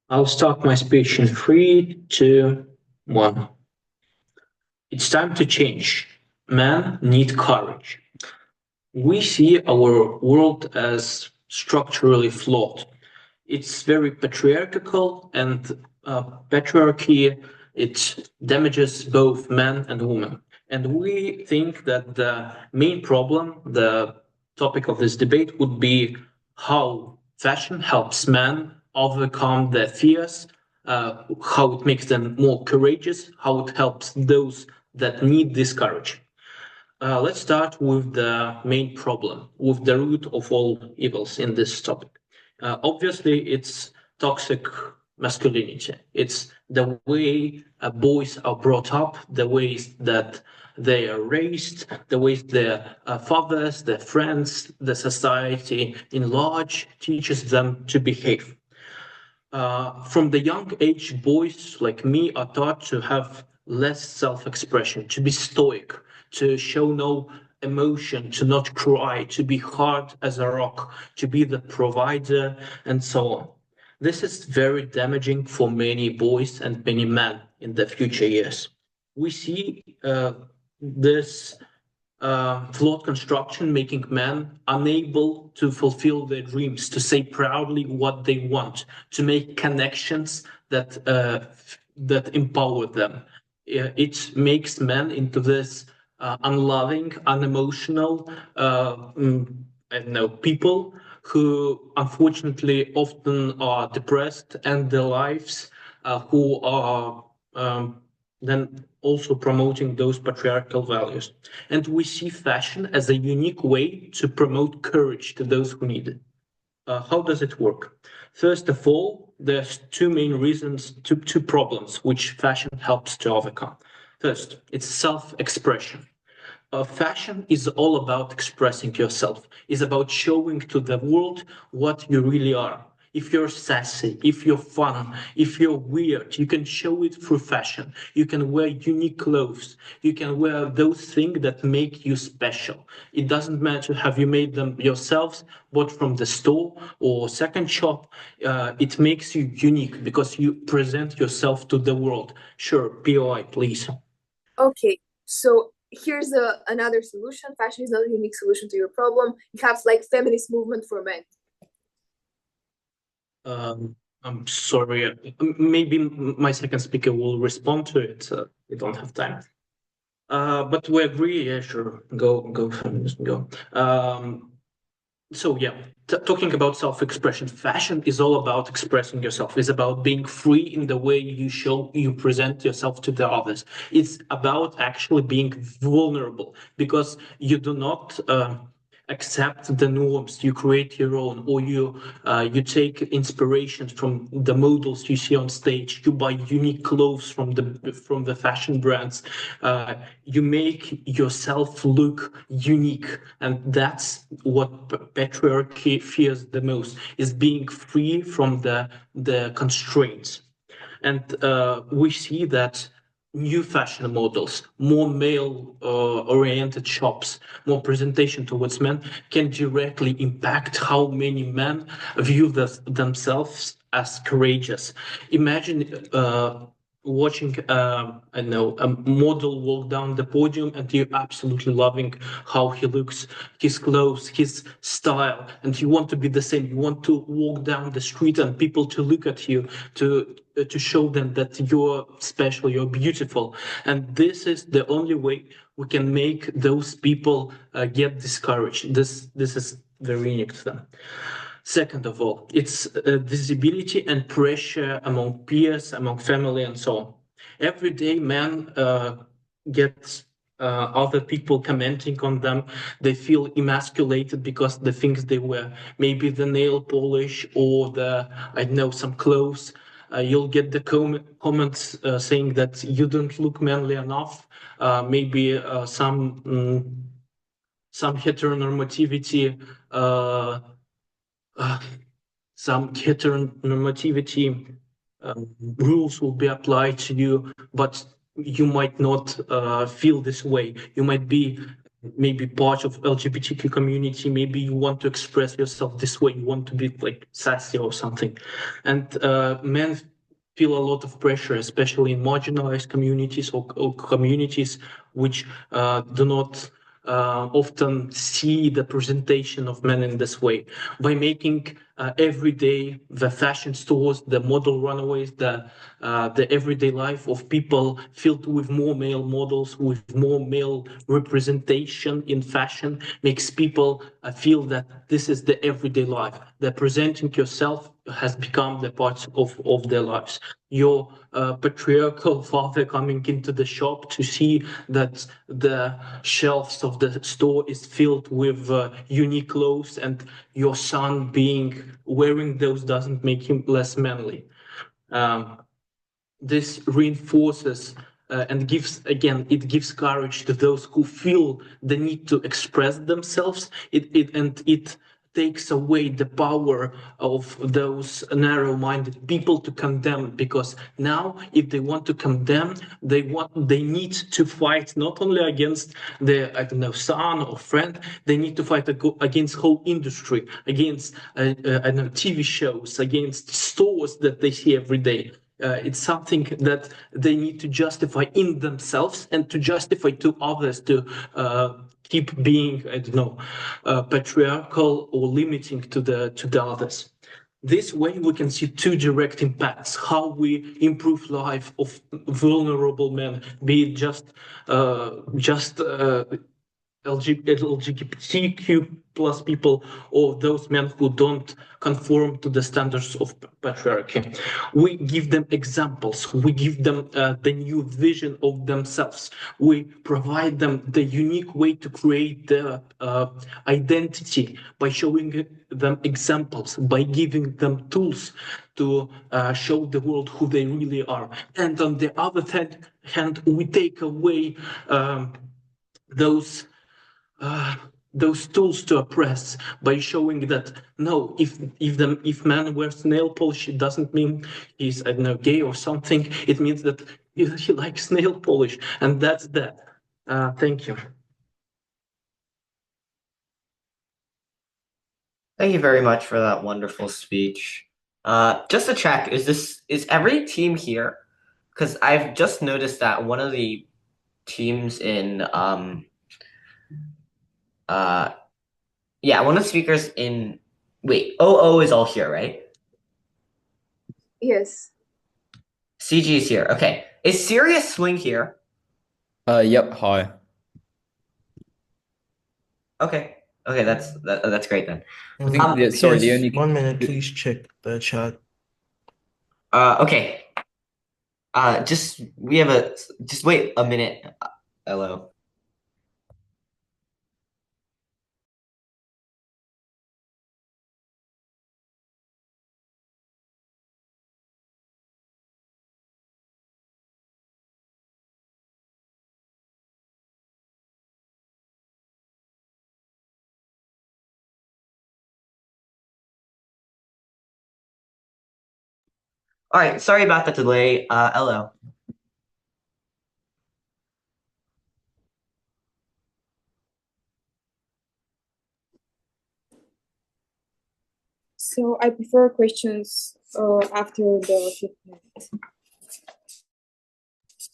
I'll start my speech in 3, 2, 1. It's time to change. Men need courage. We see our world as structurally flawed. It's very patriarchal, and patriarchy, it damages both men and women. And we think that the main problem, the topic of this debate, would be how fashion helps men overcome their fears, how it makes them more courageous, how it helps those that need this courage. Let's start with the main problem, with the root of all evils in this topic. Obviously, it's toxic masculinity. It's the way boys are brought up, the ways that they are raised, the ways their fathers, their friends, the society in large teaches them to behave. From the young age, boys like me are taught to have less self-expression, to be stoic, to show no emotion, to not cry, to be hard as a rock, to be the provider, and so on. This is very damaging for many boys and many men in the future years. We see this flawed construction making men unable to fulfill their dreams, to say proudly what they want, to make connections that empower them. It makes men into this unloving, unemotional, people who unfortunately often are depressed and their lives, who are then also promoting those patriarchal values. And we see fashion as a unique way to promote courage to those who need it. How does it work? First of all, there's two main reasons, two problems which fashion helps to overcome. First, it's self-expression. Fashion is all about expressing yourself, is about showing to the world what you really are. If you're sassy, if you're fun, if you're weird, you can show it through fashion. You can wear unique clothes. You can wear those things that make you special. It doesn't matter have you made them yourselves, bought from the store or second shop. It makes you unique because you present yourself to the world. Sure, POI, please. Okay, so here's another solution. Fashion is not a unique solution to your problem. You have like feminist movement for men. I'm sorry. Maybe my second speaker will respond to it. We don't have time. But we agree. Yeah, sure. Go, feminism, go. So yeah, talking about self-expression, fashion is all about expressing yourself. It's about being free in the way you present yourself to the others. It's about actually being vulnerable because you do not accept the norms, you create your own, or you take inspirations from the models you see on stage, you buy unique clothes from the fashion brands, you make yourself look unique, and that's what patriarchy fears the most, is being free from the constraints. And we see that new fashion models, more male oriented shops, more presentation towards men can directly impact how many men view themselves as courageous. Imagine watching I know a model walk down the podium and you're absolutely loving how he looks, his clothes, his style, and you want to be the same. You want to walk down the street and people to look at you, to show them that you're special, you're beautiful. And this is the only way we can make those people get discouraged. This is very unique to them. Second of all, it's visibility and pressure among peers, among family, and so on. Every day, men get other people commenting on them. They feel emasculated because the things they wear, maybe the nail polish or some clothes. You'll get the comments saying that you don't look manly enough. Maybe some heteronormativity. Some heteronormativity rules will be applied to you, but you might not feel this way. You might be maybe part of LGBTQ community. Maybe you want to express yourself this way. You want to be like sassy or something. And men feel a lot of pressure, especially in marginalized communities or communities which do not often see the presentation of men in this way. By making every day the fashion stores, the model runaways, the everyday life of people filled with more male models, with more male representation in fashion, makes people feel that this is the everyday life. That presenting yourself has become the part of their lives. Your patriarchal father coming into the shop to see that the shelves of the store is filled with unique clothes, and your son being wearing those doesn't make him less manly. This reinforces and it gives courage to those who feel the need to express themselves. It takes away the power of those narrow-minded people to condemn, because now if they want to condemn, they need to fight not only against their, I don't know, son or friend, they need to fight against whole industry, against I don't know, TV shows, against stores that they see every day. It's something that they need to justify in themselves and to justify to others to keep being, I don't know, patriarchal or limiting to the others. This way, we can see two direct impacts: how we improve life of vulnerable men, be it just LGBTQ plus people, or those men who don't conform to the standards of patriarchy. We give them examples. We give them the new vision of themselves. We provide them the unique way to create their identity by showing them examples, by giving them tools to show the world who they really are. And on the other hand, we take away those tools to oppress by showing that no, if man wears nail polish, it doesn't mean he's, I don't know, gay or something. It means that he likes nail polish, and that's that. Thank you. Thank you very much for that wonderful speech. Just to check, is every team here? Because I've just noticed that one of the teams in one of the speakers in OO is all here, right? Yes. CG is here. Okay. Is Serious Swing here? Yep, hi. Okay. Okay, that's great then. I think sorry, the only 1 minute, please check the chat. Okay. Just wait a minute. Hello. All right, sorry about the delay. Hello. So I prefer questions after the 5th minute.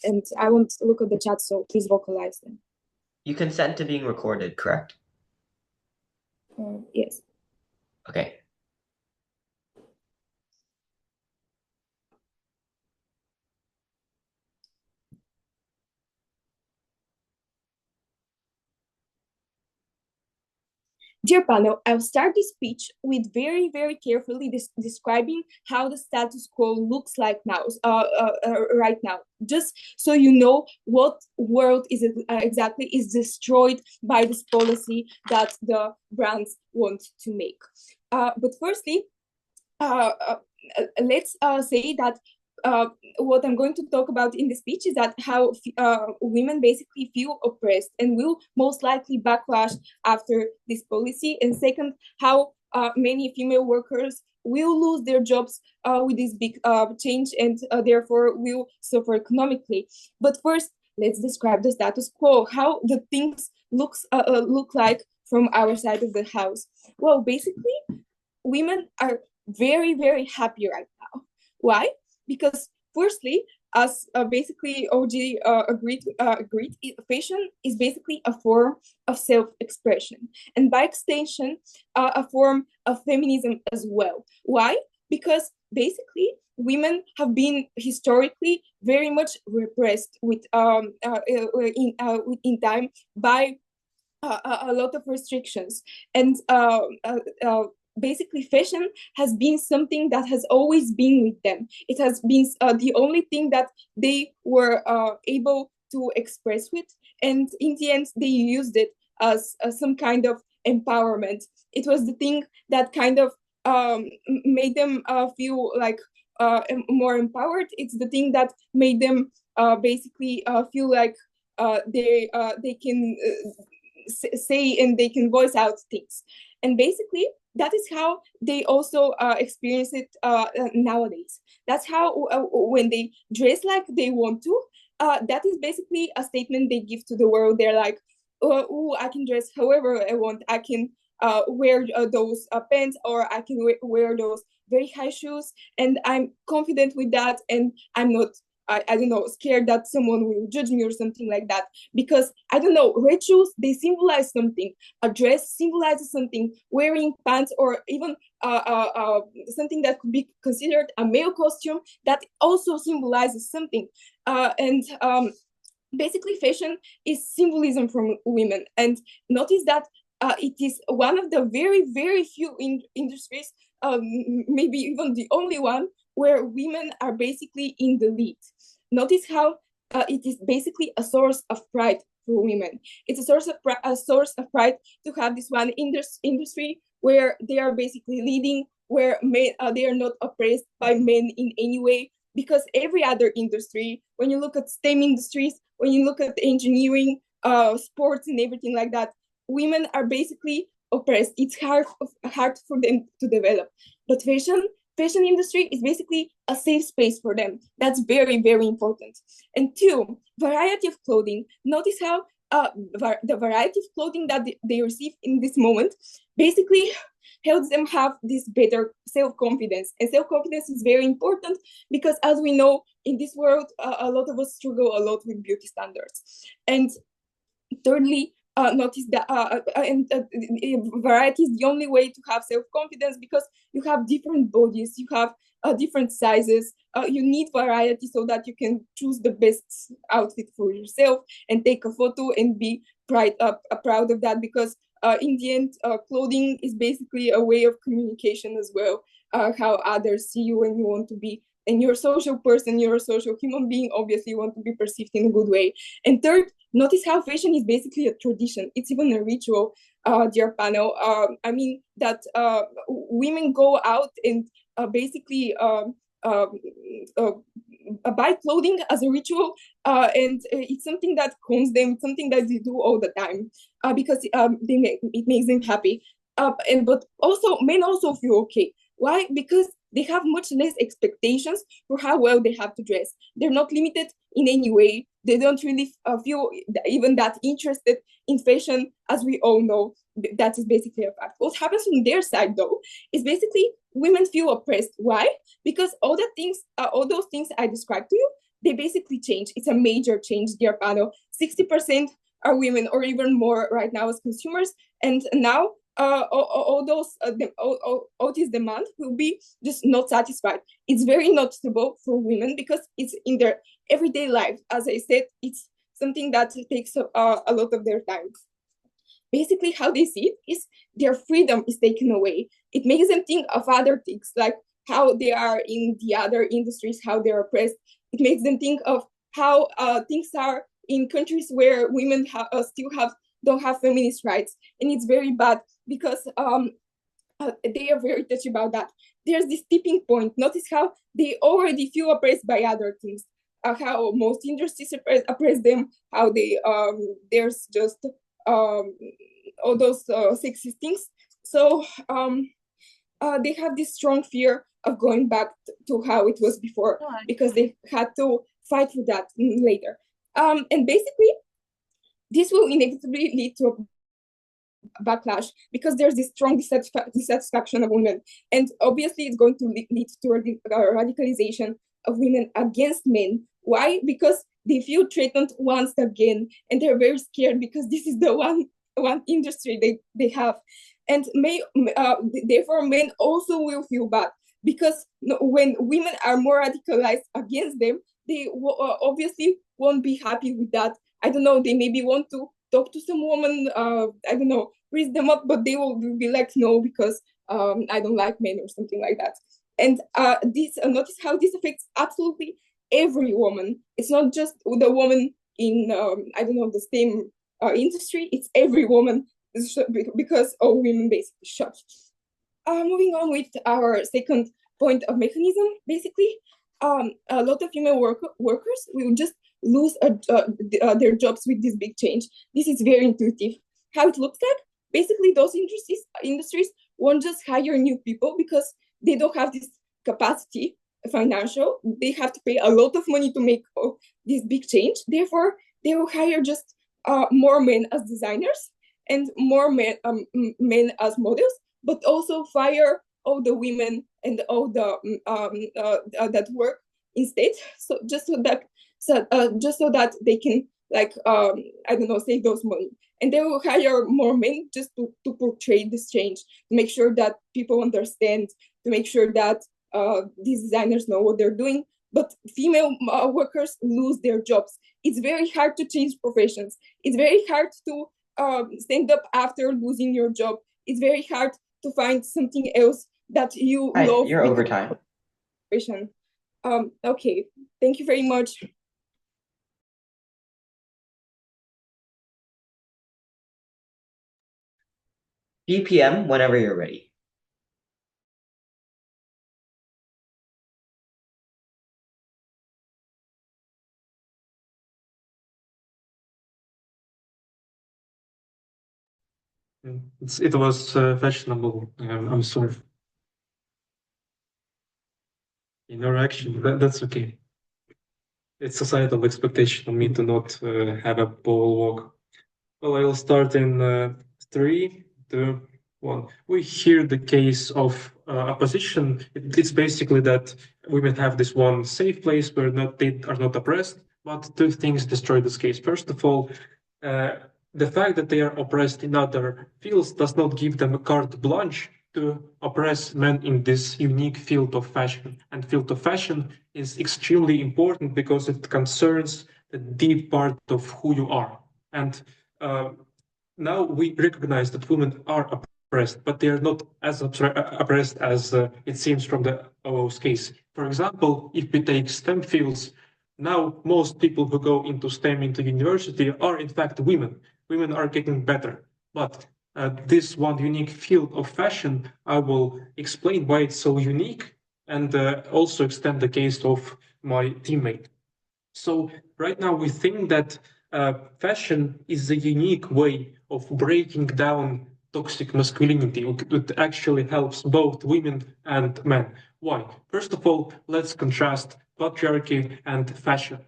And I won't look at the chat, so please vocalize them. You consent to being recorded, correct? Yes. Okay. Dear panel, I'll start this speech with very, very carefully describing how the status quo looks like now, right now, just so you know what world is exactly is destroyed by this policy that the brands want to make. But firstly, let's say that what I'm going to talk about in the speech is that how women basically feel oppressed and will most likely backlash after this policy. And second, how many female workers will lose their jobs with this big change, and therefore will suffer economically. But first, let's describe the status quo, how the things look like from our side of the house. Well, basically, women are very, very happy right now. Why? Because firstly, as basically OG agreed, fashion is basically a form of self-expression, and by extension, a form of feminism as well. Why? Because basically, women have been historically very much repressed in time by a lot of restrictions, and basically fashion has been something that has always been with them. It has been the only thing that they were able to express with, and in the end they used it as some kind of empowerment. It was the thing that kind of made them feel like more empowered. It's the thing that made them basically feel like they can say and they can voice out things. And basically that is how they also experience it nowadays. That's how when they dress like they want to, that is basically a statement they give to the world. They're like, oh, I can dress however I want. I can wear those pants, or I can wear those very high shoes, and I'm confident with that, and I'm not I don't know, scared that someone will judge me or something like that. Because, I don't know, red shoes, they symbolize something. A dress symbolizes something. Wearing pants, or even something that could be considered a male costume, that also symbolizes something. Basically, fashion is symbolism from women. And notice that it is one of the very, very few industries, maybe even the only one, where women are basically in the lead. Notice how it is basically a source of pride for women. It's a source of pride to have this one industry where they are basically leading, where they are not oppressed by men in any way. Because every other industry, when you look at STEM industries, when you look at engineering, sports, and everything like that, women are basically oppressed. It's hard for them to develop. But fashion industry is basically a safe space for them. That's very, very important. And two, variety of clothing. Notice how the variety of clothing that they receive in this moment basically helps them have this better self-confidence. And self-confidence is very important because, as we know, in this world, a lot of us struggle a lot with beauty standards. And thirdly, notice that variety is the only way to have self-confidence, because you have different bodies, you have different sizes. You need variety so that you can choose the best outfit for yourself and take a photo and be proud of that, because in the end, clothing is basically a way of communication as well, how others see you and you want to be. And you're a social person, you're a social human being, obviously you want to be perceived in a good way. And third, notice how fashion is basically a tradition. It's even a ritual, dear panel. I mean that women go out and basically buy clothing as a ritual, and it's something that calms them, something that they do all the time, because it makes them happy. But also, men also feel okay. Why? Because they have much less expectations for how well they have to dress. They're not limited in any way. They don't really feel even that interested in fashion, as we all know. That is basically a fact. What happens on their side, though, is basically women feel oppressed. Why? Because all those things I described to you, they basically change. It's a major change, dear panel. 60% are women, or even more right now as consumers. And now all this demand will be just not satisfied. It's very noticeable for women because it's in their everyday life. As I said, it's something that takes a lot of their time. Basically, how they see it is their freedom is taken away. It makes them think of other things, like how they are in the other industries, how they're oppressed. It makes them think of how things are in countries where women don't have feminist rights, and it's very bad because they are very touchy about that. There's this tipping point. Notice how they already feel oppressed by other things. How most industries oppress them. How there's just all those sexist things. So they have this strong fear of going back to how it was before because they had to fight for that later. And basically, this will inevitably lead to a backlash because there's this strong dissatisfaction of women. And obviously, it's going to lead to a radicalization of women against men. Why? Because they feel threatened once again, and they're very scared because this is the one industry they have. And therefore, men also will feel bad because when women are more radicalized against them, they obviously won't be happy with that. I don't know, they maybe want to talk to some woman, I don't know, raise them up, but they will be like, no, because I don't like men or something like that. And notice how this affects absolutely every woman. It's not just the woman in, I don't know, the same industry, it's every woman because all women basically shop. Moving on with our second point of mechanism, basically, a lot of female workers will just lose their jobs with this big change. This is very intuitive. How it looks like, basically those industries won't just hire new people because they don't have this capacity financial. They have to pay a lot of money to make this big change. Therefore, they will hire just more men as designers and more men as models, but also fire all the women and all the that work instead. So just so that they can I don't know, save those money. And they will hire more men just to portray this change, to make sure that people understand, to make sure that these designers know what they're doing. But female workers lose their jobs. It's very hard to change professions. It's very hard to stand up after losing your job. It's very hard to find something else that you love. You're overtime. Okay, thank you very much. BPM whenever you're ready. It was fashionable. I'm sorry. Interaction, that's okay. It's societal expectation of me to not have a pole walk. Well, I'll start in 3, 2, 1. We hear the case of opposition. It's basically that women have this one safe place where they are not oppressed, but two things destroy this case. First of all, the fact that they are oppressed in other fields does not give them a carte blanche to oppress men in this unique field of fashion. And field of fashion is extremely important because it concerns the deep part of who you are. And now we recognize that women are oppressed, but they are not as oppressed as it seems from the OO's case. For example, if we take STEM fields, now most people who go into STEM into university are in fact women. Women are getting better, but this one unique field of fashion, I will explain why it's so unique and also extend the case of my teammate. So right now we think that fashion is a unique way of breaking down toxic masculinity. It actually helps both women and men. Why? First of all, let's contrast patriarchy and fashion.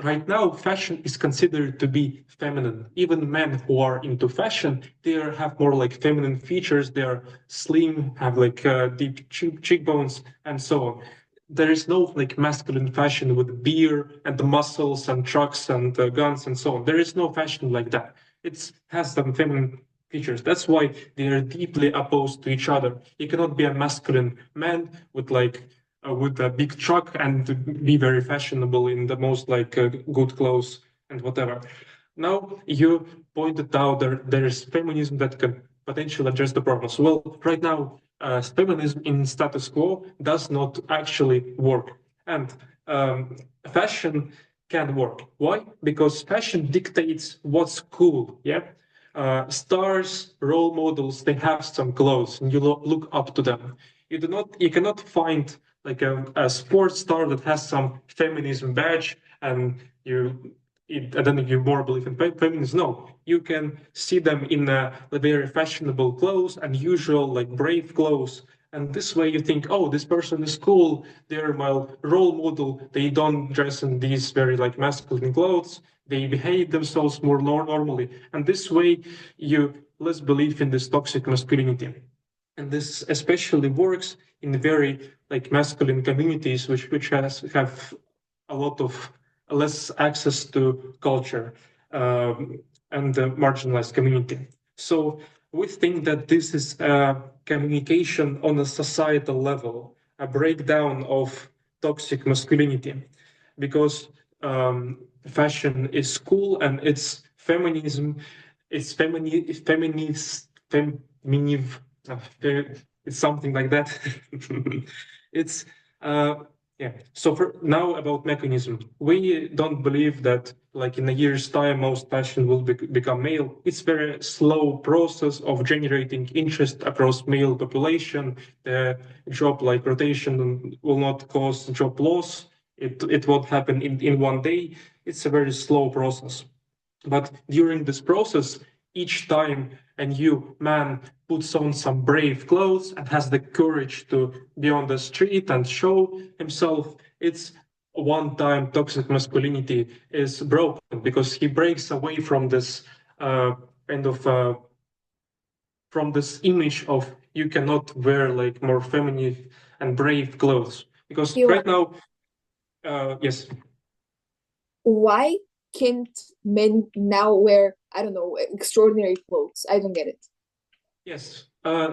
Right now, fashion is considered to be feminine. Even men who are into fashion, they have more like feminine features. They are slim, have like deep cheekbones, and so on. There is no like masculine fashion with beer and the muscles and trucks and guns and so on. There is no fashion like that. It has some feminine features. That's why they are deeply opposed to each other. You cannot be a masculine man with with a big truck and be very fashionable in the most good clothes and whatever. Now you pointed out there is feminism that can potentially address the problems. Well, right now, feminism in status quo does not actually work. And fashion can work. Why? Because fashion dictates what's cool, yeah? Stars, role models, they have some clothes and you look up to them. You cannot find like a sports star that has some feminism badge and I don't know if you more believe in feminism. No, you can see them in very fashionable clothes, unusual, like brave clothes, And this way you think, oh, this person is cool, they're my role model, they don't dress in these very like masculine clothes, they behave themselves more normally. And this way you less believe in this toxic masculinity. And this especially works in very like masculine communities, which have a lot of less access to culture and the marginalized community. So we think that this is a communication on a societal level, a breakdown of toxic masculinity, because fashion is cool and it's feminism, it's feminist, it's something like that. It's yeah. So for now about mechanism, we don't believe that like in a year's time most fashion will become male. It's very slow process of generating interest across male population. The job like rotation will not cause job loss. It won't happen in one day. It's a very slow process. But during this process, each time a new man puts on some brave clothes and has the courage to be on the street and show himself, it's one time toxic masculinity is broken because he breaks away from this kind of from this image of you cannot wear like more feminine and brave clothes. Because right now, yes. Why can't men now wear, I don't know, extraordinary clothes? I don't get it. Yes,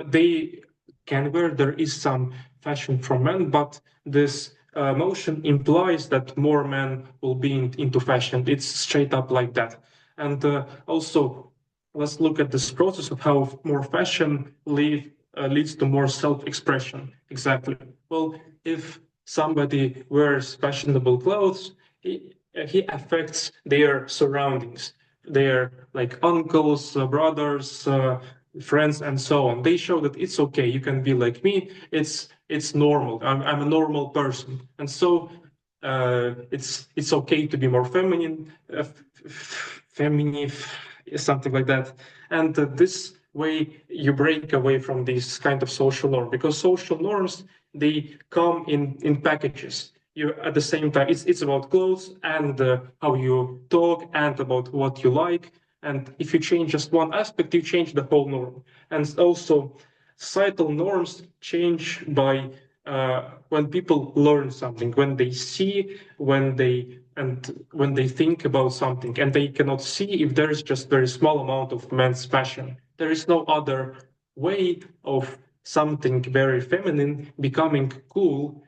they can wear. There is some fashion for men, but this motion implies that more men will be into fashion. It's straight up like that. And also, let's look at this process of how more fashion leads to more self-expression. Exactly. Well, if somebody wears fashionable clothes, he affects their surroundings, their like uncles, brothers, friends, and so on. They show that it's okay. You can be like me. It's normal. I'm a normal person, and so it's okay to be more feminine, feminine, something like that. And this way you break away from these kind of social norms, because social norms, they come in packages. You at the same time it's about clothes and how you talk and about what you like, and if you change just one aspect you change the whole norm. And also societal norms change by when people learn something, when they see, when they think about something, and they cannot see if there is just very small amount of men's fashion. There is no other way of something very feminine becoming cool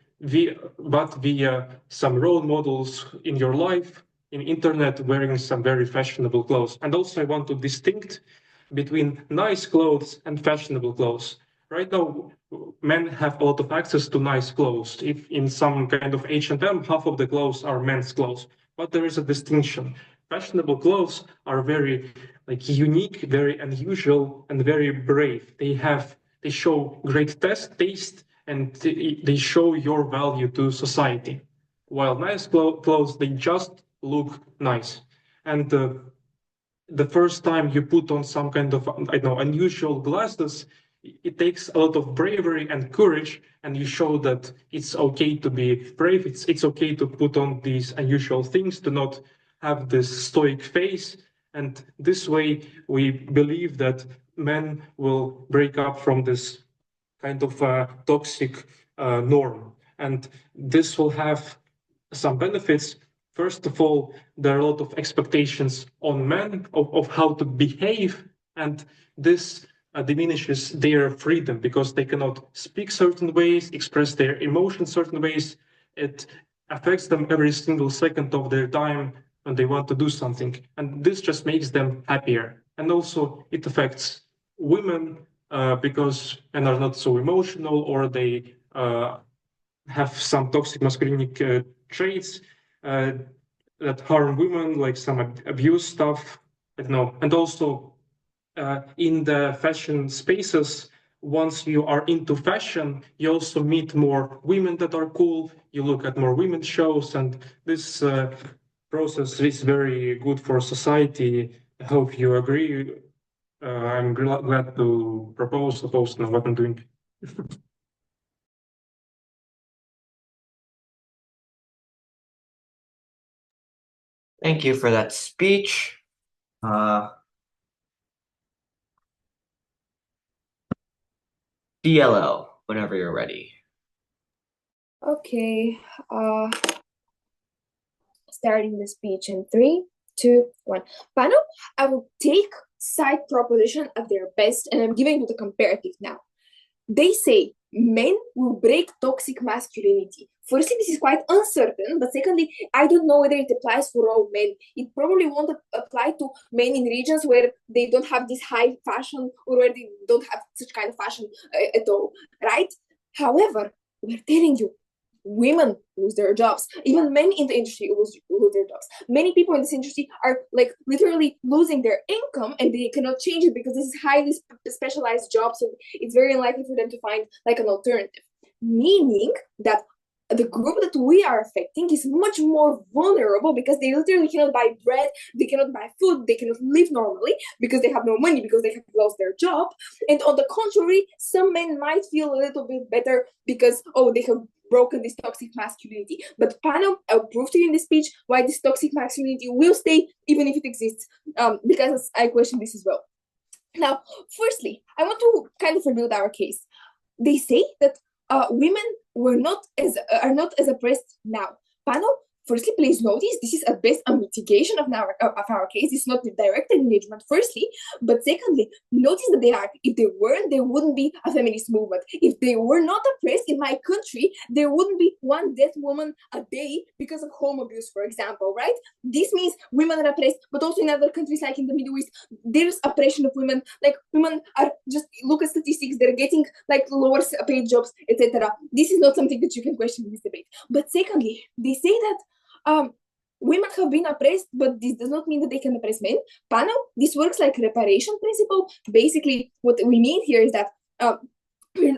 but via some role models in your life, in internet, wearing some very fashionable clothes. And also I want to distinct between nice clothes and fashionable clothes. Right now, men have a lot of access to nice clothes. If in some kind of H&M, half of the clothes are men's clothes, but there is a distinction. Fashionable clothes are very like unique, very unusual, and very brave. They show great taste, and they show your value to society. While nice clothes, they just look nice. And the first time you put on some kind of, I know, unusual glasses, it takes a lot of bravery and courage, and you show that it's okay to be brave. It's okay to put on these unusual things, to not have this stoic face. And this way, we believe that men will break up from this kind of toxic norm. And this will have some benefits. First of all, there are a lot of expectations on men of how to behave, and this diminishes their freedom because they cannot speak certain ways, express their emotions certain ways. It affects them every single second of their time when they want to do something, and this just makes them happier. And also it affects women because men are not so emotional, or they have some toxic masculinity traits that harm women, like some abuse stuff. I don't know. And also in the fashion spaces, once you are into fashion, you also meet more women that are cool. You look at more women's shows, and this process is very good for society. I hope you agree. I'm glad to propose what I'm doing. Thank you for that speech. DLO, whenever you're ready. Okay. Starting the speech in 3, 2, 1. Panel, I will take side proposition at their best, and I'm giving you the comparative now. They say men will break toxic masculinity. Firstly, this is quite uncertain, but secondly, I don't know whether it applies for all men. It probably won't apply to men in regions where they don't have this high fashion or where they don't have such kind of fashion at all, right? However, we're telling you, women lose their jobs. Even men in the industry lose their jobs. Many people in this industry are like literally losing their income, and they cannot change it because this is highly specialized jobs, so it's very unlikely for them to find like an alternative. Meaning that the group that we are affecting is much more vulnerable because they literally cannot buy bread, they cannot buy food, they cannot live normally because they have no money, because they have lost their job. And on the contrary, some men might feel a little bit better because, oh, they have broken this toxic masculinity. But panel, I'll prove to you in this speech why this toxic masculinity will stay even if it exists, because I question this as well. Now, firstly, I want to kind of rebuild our case. They say that women are not as oppressed now. Panel, firstly, please notice this is at best a mitigation of our case. It's not the direct engagement, firstly. But secondly, notice that they are. If they weren't, there wouldn't be a feminist movement. If they were not oppressed in my country, there wouldn't be one dead woman a day because of home abuse, for example, right? This means women are oppressed, but also in other countries like in the Middle East, there's oppression of women. Like women are just, look at statistics, they're getting like lower paid jobs, etc. This is not something that you can question in this debate. But secondly, they say that women have been oppressed, but this does not mean that they can oppress men. Panel, this works like reparation principle. Basically, what we mean here is that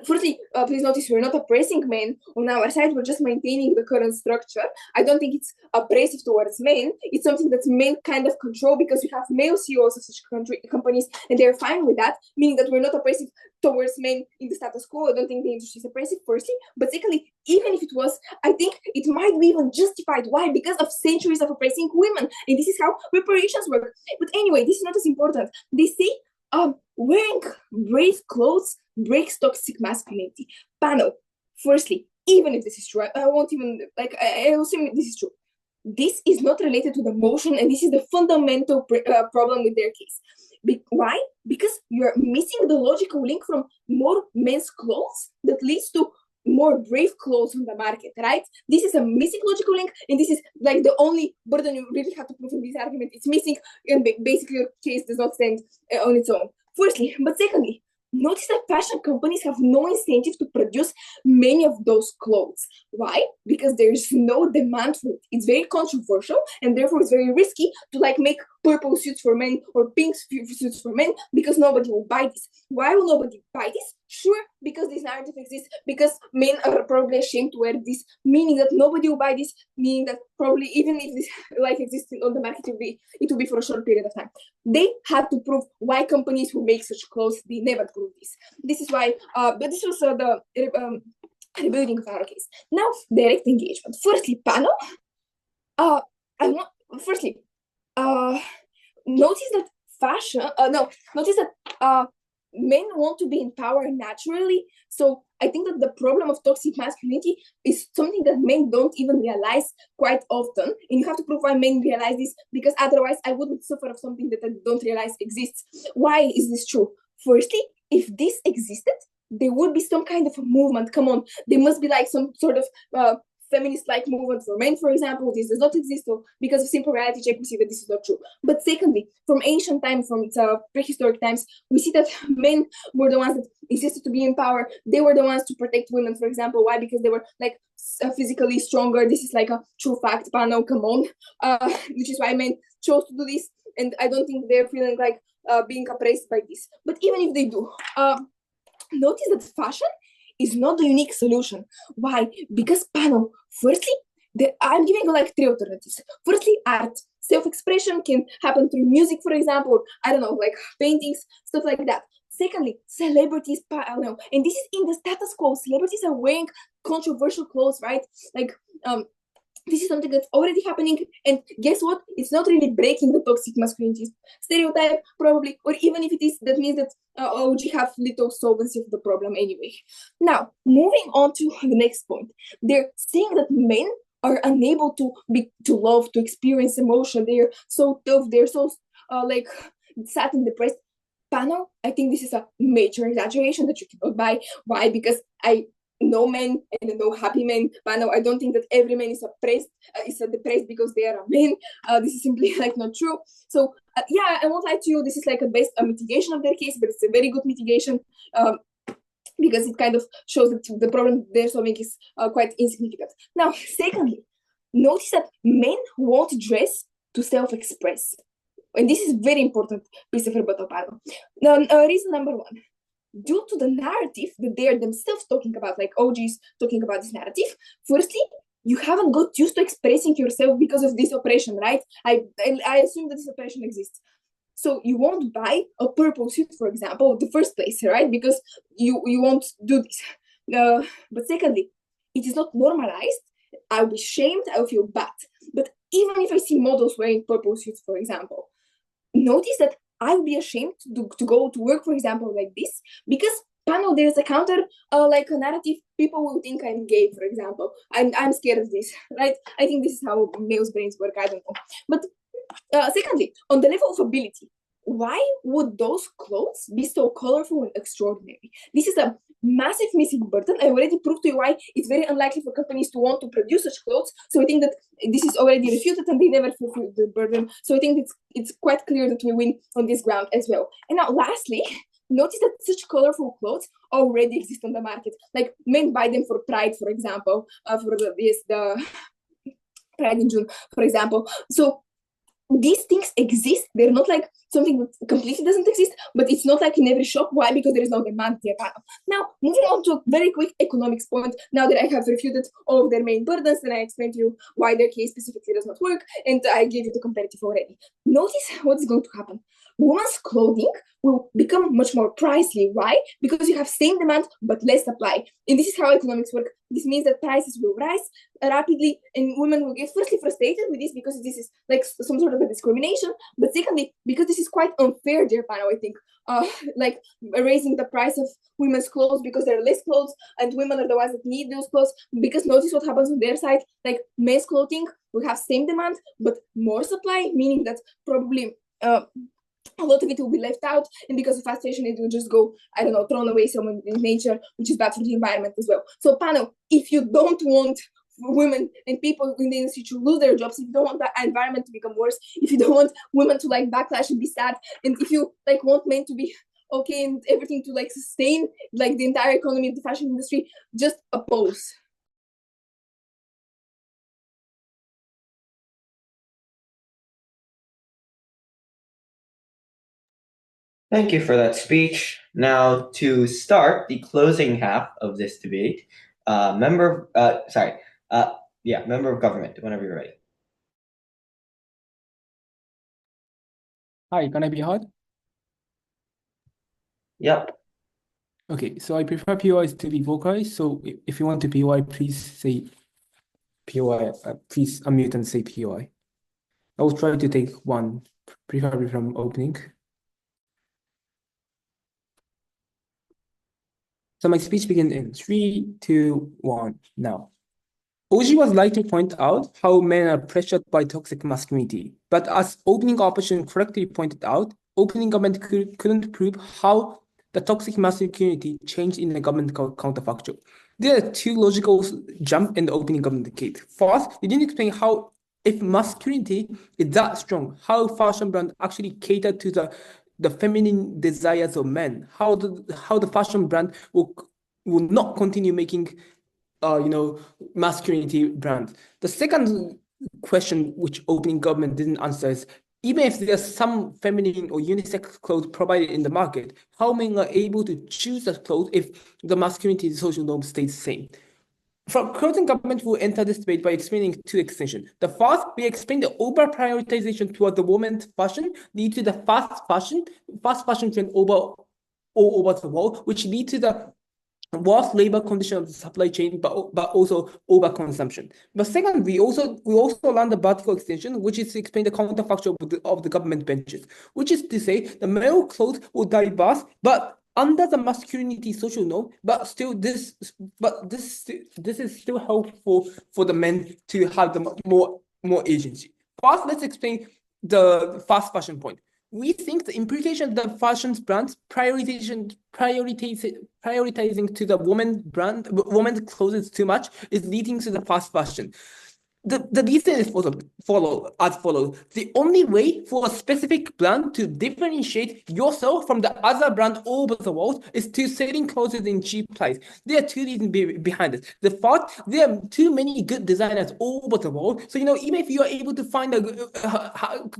firstly, please notice we're not oppressing men on our side. We're just maintaining the current structure. I don't think it's oppressive towards men. It's something that men kind of control because you have male CEOs of such companies, and they're fine with that, meaning that we're not oppressive towards men in the status quo. I don't think the industry is oppressive, firstly. But secondly, even if it was, I think it might be even justified. Why? Because of centuries of oppressing women. And this is how reparations work. But anyway, this is not as important. They say wearing brave clothes breaks toxic masculinity. Panel, firstly, even if this is true, I won't even, like, I assume this is true. This is not related to the motion, and this is the fundamental problem with their case. Why? Because you're missing the logical link from more men's clothes that leads to more brave clothes on the market, right? This is a missing logical link, and this is like the only burden you really have to prove in this argument. It's missing, and basically your case does not stand on its own. Firstly, but secondly, notice that fashion companies have no incentive to produce many of those clothes. Why? Because there's no demand for it. It's very controversial, and therefore it's very risky to like make purple suits for men or pink suits for men because nobody will buy this. Why will nobody buy this? Sure, because this narrative exists, because men are probably ashamed to wear this, meaning that nobody will buy this, meaning that probably even if this like exists on the market, it will be for a short period of time. They have to prove why companies who make such clothes, they never prove this. This is why, but this was the rebuilding of our case. Now, direct engagement. Firstly, panel, notice that notice that men want to be in power naturally. So I think that the problem of toxic masculinity is something that men don't even realize quite often. And you have to prove why men realize this, because otherwise I wouldn't suffer of something that I don't realize exists. Why is this true? Firstly, if this existed, there would be some kind of a movement. Come on, there must be like some sort of feminist-like movement for men, for example. This does not exist, so because of simple reality check, we see that this is not true. But secondly, from ancient times, from prehistoric times, we see that men were the ones that insisted to be in power. They were the ones to protect women, for example. Why? Because they were like physically stronger. This is like a true fact, panel, come on. Which is why men chose to do this, and I don't think they're feeling like being oppressed by this. But even if they do, notice that fashion is not the unique solution. Why? Because panel, firstly, I'm giving you like 3 alternatives. Firstly, art. Self-expression can happen through music, for example, or, I don't know, like paintings, stuff like that. Secondly, celebrities, panel. And this is in the status quo. Celebrities are wearing controversial clothes, right? Like, this is something that's already happening, and guess what? It's not really breaking the toxic masculinity stereotype, probably, or even if it is, that means that OG have little solvency of the problem anyway. Now, moving on to the next point, they're saying that men are unable to love, to experience emotion. They're so tough. They're so like sad and depressed. Panel, I think this is a major exaggeration that you cannot buy. Why? Because I know men and I know happy men. Panel, I don't think that every man is depressed because they are a man. This is simply like not true. So yeah, I won't lie to you. This is like a best mitigation of their case, but it's a very good mitigation. Because it kind of shows that the problem they're solving is quite insignificant. Now, secondly, notice that men won't dress to self-express. And this is very important piece of rebuttal panel. Now, reason number one, due to the narrative that they are themselves talking about, like OGs talking about this narrative, firstly, you haven't got used to expressing yourself because of this oppression, right? I assume that this oppression exists. So you won't buy a purple suit, for example, in the first place, right? Because you won't do this. But secondly, it is not normalized. I'll be shamed, I'll feel bad. But even if I see models wearing purple suits, for example, notice that I'll be ashamed to go to work, for example, like this, because panel, there's a counter, like a narrative, people will think I'm gay, for example. I'm scared of this, right? I think this is how males' brains work, I don't know. But secondly, on the level of ability, why would those clothes be so colorful and extraordinary? This is a massive missing burden. I already proved to you why it's very unlikely for companies to want to produce such clothes. So I think that this is already refuted and they never fulfill the burden. So I think it's quite clear that we win on this ground as well. And now lastly, notice that such colorful clothes already exist on the market. Like men buy them for Pride, for example, for the Pride in June, for example. So these things exist. They're not like something that completely doesn't exist, but it's not like in every shop. Why? Because there is no demand there. Now, moving on to a very quick economics point, now that I have refuted all of their main burdens and I explained to you why their case specifically does not work, and I gave you the comparative already. Notice what is going to happen. Women's clothing will become much more pricey. Why? Because you have same demand but less supply. And this is how economics work. This means that prices will rise rapidly and women will get firstly frustrated with this because this is like some sort of a discrimination. But secondly, because this is quite unfair, dear panel, I think, like raising the price of women's clothes because there are less clothes and women are the ones that need those clothes. Because notice what happens on their side, like men's clothing will have same demand but more supply, meaning that probably a lot of it will be left out, and because of fast fashion, it will just go, I don't know, thrown away somewhere in nature, which is bad for the environment as well. So, panel, if you don't want women and people in the industry to lose their jobs, if you don't want the environment to become worse, if you don't want women to like backlash and be sad, and if you like want men to be okay and everything to like sustain like the entire economy of the fashion industry, just oppose. Thank you for that speech. Now, to start the closing half of this debate, member of government, whenever you're ready. Hi, can I be heard? Yep. Okay, so I prefer POIs to be vocalized. So if you want to POI, please say POI. Please unmute and say POI. I will try to take one, preferably from opening. So my speech begins in 3, 2, 1, now. OG was like to point out how men are pressured by toxic masculinity. But as opening opposition correctly pointed out, opening government couldn't prove how the toxic masculinity changed in the government counterfactual. There are two logical jumps in the opening government case. First, you didn't explain how, if masculinity is that strong, how fashion brand actually cater to the feminine desires of men, how the fashion brand will not continue making masculinity brand. The second question which opening government didn't answer is, even if there's some feminine or unisex clothes provided in the market, how men are able to choose that clothes if the masculinity social norm stays the same? From clothing, government will enter this debate by explaining two extensions. The first, we explain the over-prioritization toward the women's fashion lead to the fast fashion trend all over the world, which lead to the worse labor condition of the supply chain, but also overconsumption. But second, we also learned the vertical extension, which is to explain the counterfactual of the government benches, which is to say the male clothes will diverse, but under the masculinity social norm, but this is still helpful for the men to have the more agency. First, let's explain the fast fashion point. We think the implication of the fashion brands prioritizing to the women's clothes too much is leading to the fast fashion. The reason is as follows. The only way for a specific brand to differentiate yourself from the other brand all over the world is to selling clothes in cheap price. There are two reasons behind it. The first, there are too many good designers all over the world. So even if you are able to find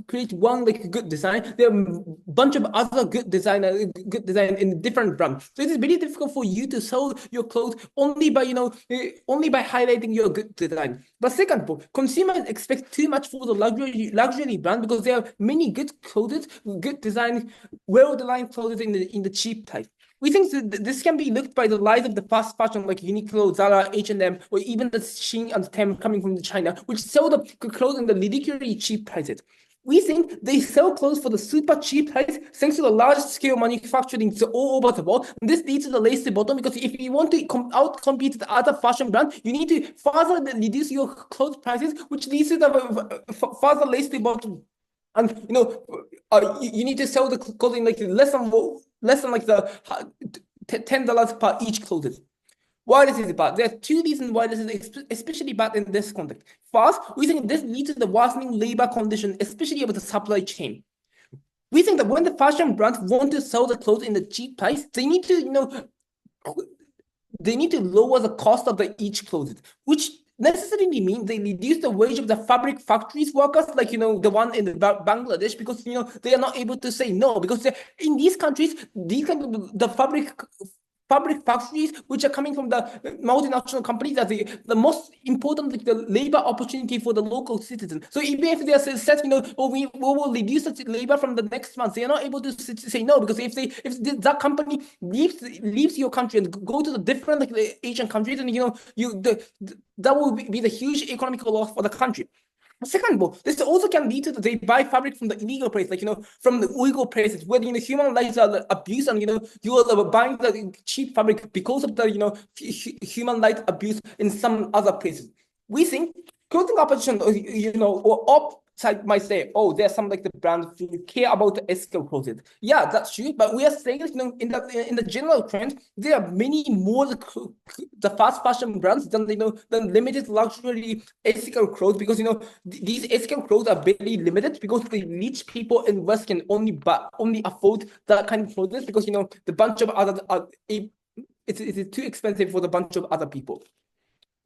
create one good design, there are a bunch of other good design in different brands. So it is very difficult for you to sell your clothes only by highlighting your good design. But second of all, consumers expect too much for the luxury brand because there are many good clothes, good design, well-designed clothes in the cheap type. We think that this can be looked by the rise of the fast fashion like Uniqlo, Zara, H&M, or even the Shein and Tem coming from China, which sell the clothes in the ridiculously cheap prices. We think they sell clothes for the super cheap price thanks to the large-scale manufacturing all over the world. And this leads to the race to bottom because if you want to outcompete the other fashion brand, you need to further reduce your clothes prices, which leads to the further race to bottom. And you need to sell the clothing like less than like the $10 per each clothes. Why this is bad? There are two reasons why this is especially bad in this context. First, we think this leads to the worsening labor condition, especially of the supply chain. We think that when the fashion brands want to sell the clothes in the cheap price, they need to lower the cost of each clothes, which necessarily means they reduce the wage of the fabric factories workers, like the one in Bangladesh, because they are not able to say no, because in these countries, the fabric factories, which are coming from the multinational companies, are the most important the labor opportunity for the local citizens. So even if they are said, we will reduce the labor from the next month, they are not able to say no, because if that company leaves your country and go to the different Asian countries, and that will be the huge economical loss for the country. Second of all, this also can lead to they buy fabric from the illegal place, from the Uyghur places where human rights are abused, and you are buying the cheap fabric because of the human rights abuse in some other places. We think clothing opposition, or upside might say, oh, there's some the brands who care about the ethical clothes. Yeah, that's true, but we are saying in the general trend, there are many more the fast fashion brands than limited luxury ethical clothes, because these ethical clothes are very limited because the rich people in West can only afford that kind of clothes, because the bunch of other it's too expensive for the bunch of other people.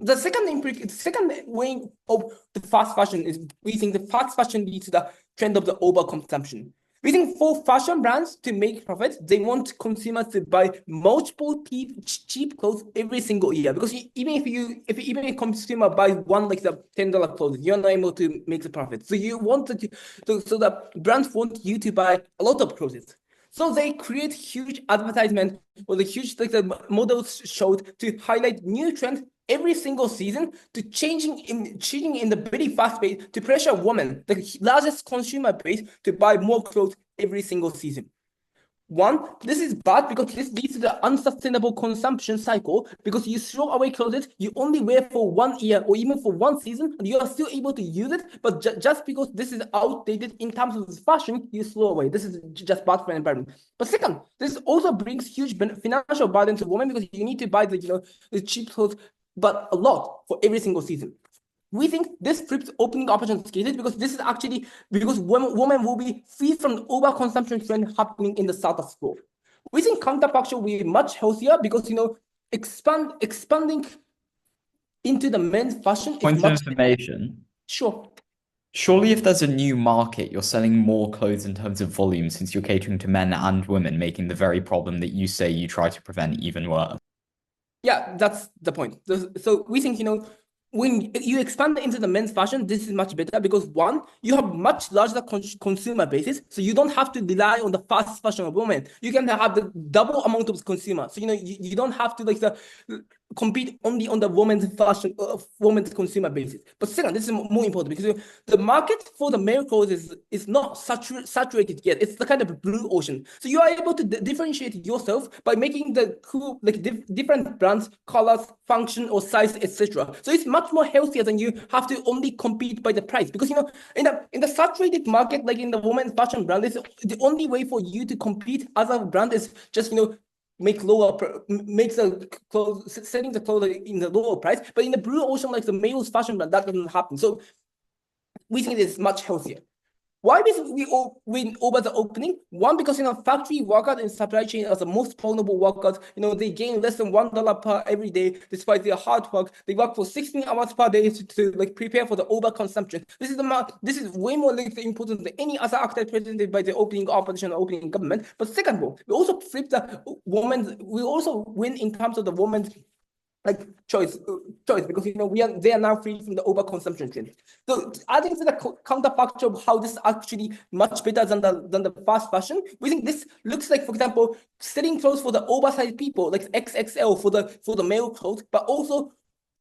The second way of the fast fashion is we think the fast fashion leads to the trend of the overconsumption. We think for fashion brands to make profits, they want consumers to buy multiple cheap clothes every single year. Because even if a consumer buys one the $10 clothes, you're not able to make the profit. So you want so the brands want you to buy a lot of clothes. So they create huge advertisement or the huge the models showed to highlight new trends every single season, to changing in the very fast pace to pressure women, the largest consumer base, to buy more clothes every single season. One, this is bad because this leads to the unsustainable consumption cycle, because you throw away clothes you only wear for 1 year or even for 1 season, and you are still able to use it, but just because this is outdated in terms of fashion, you throw away. This is just bad for the environment. But second, this also brings huge financial burden to women, because you need to buy the cheap clothes, but a lot for every single season. We think this flips opening opportunities, because this is actually because women will be free from the overconsumption trend happening in the status quo. We think counterfactual will be much healthier, because expanding into the men's fashion Point is of much information. Sure. Surely if there's a new market, you're selling more clothes in terms of volume, since you're catering to men and women, making the very problem that you say you try to prevent even worse. Yeah, that's the point. So we think, when you expand into the men's fashion, this is much better because one, you have much larger consumer basis, so you don't have to rely on the fast fashion of women. You can have the double amount of consumer, so you don't have to compete only on the women's fashion, women's consumer basis. But second, this is more important because the market for the male clothes is not saturated yet. It's the kind of blue ocean, so you are able to differentiate yourself by making the cool different brands, colors, function, or size, etc. So it's much more healthier than you have to only compete by the price because in the saturated market, like in the women's fashion brand, the only way for you to compete as a brand is just selling the clothes in the lower price. But in the blue ocean, like the male's fashion brand, that doesn't happen. So we think it is much healthier. Why we win over the opening? One, because factory workers and supply chain are the most vulnerable workers. They gain less than $1 per every day despite their hard work. They work for 16 hours per day to prepare for the overconsumption. This is way more important than any other actor presented by the opening opposition or opening government. But second of all, we also flip the women's. We also win in terms of the women's choice because they are now free from the overconsumption trend. So adding to the counterfactor of how this is actually much better than the fast fashion, we think this looks like, for example, selling clothes for the oversized people, like XXL for the male clothes, but also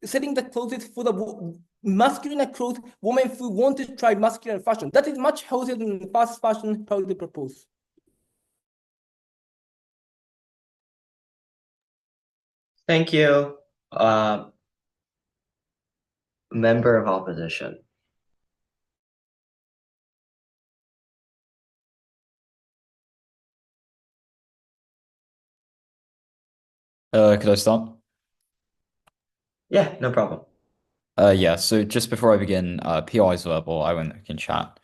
selling the clothes for the masculine clothes, women who want to try masculine fashion. That is much healthier than the fast fashion probably proposed. Thank you. Member of opposition. Could I start? Yeah, no problem. Yeah, so just before I begin, POIs verbal, I won't look in chat.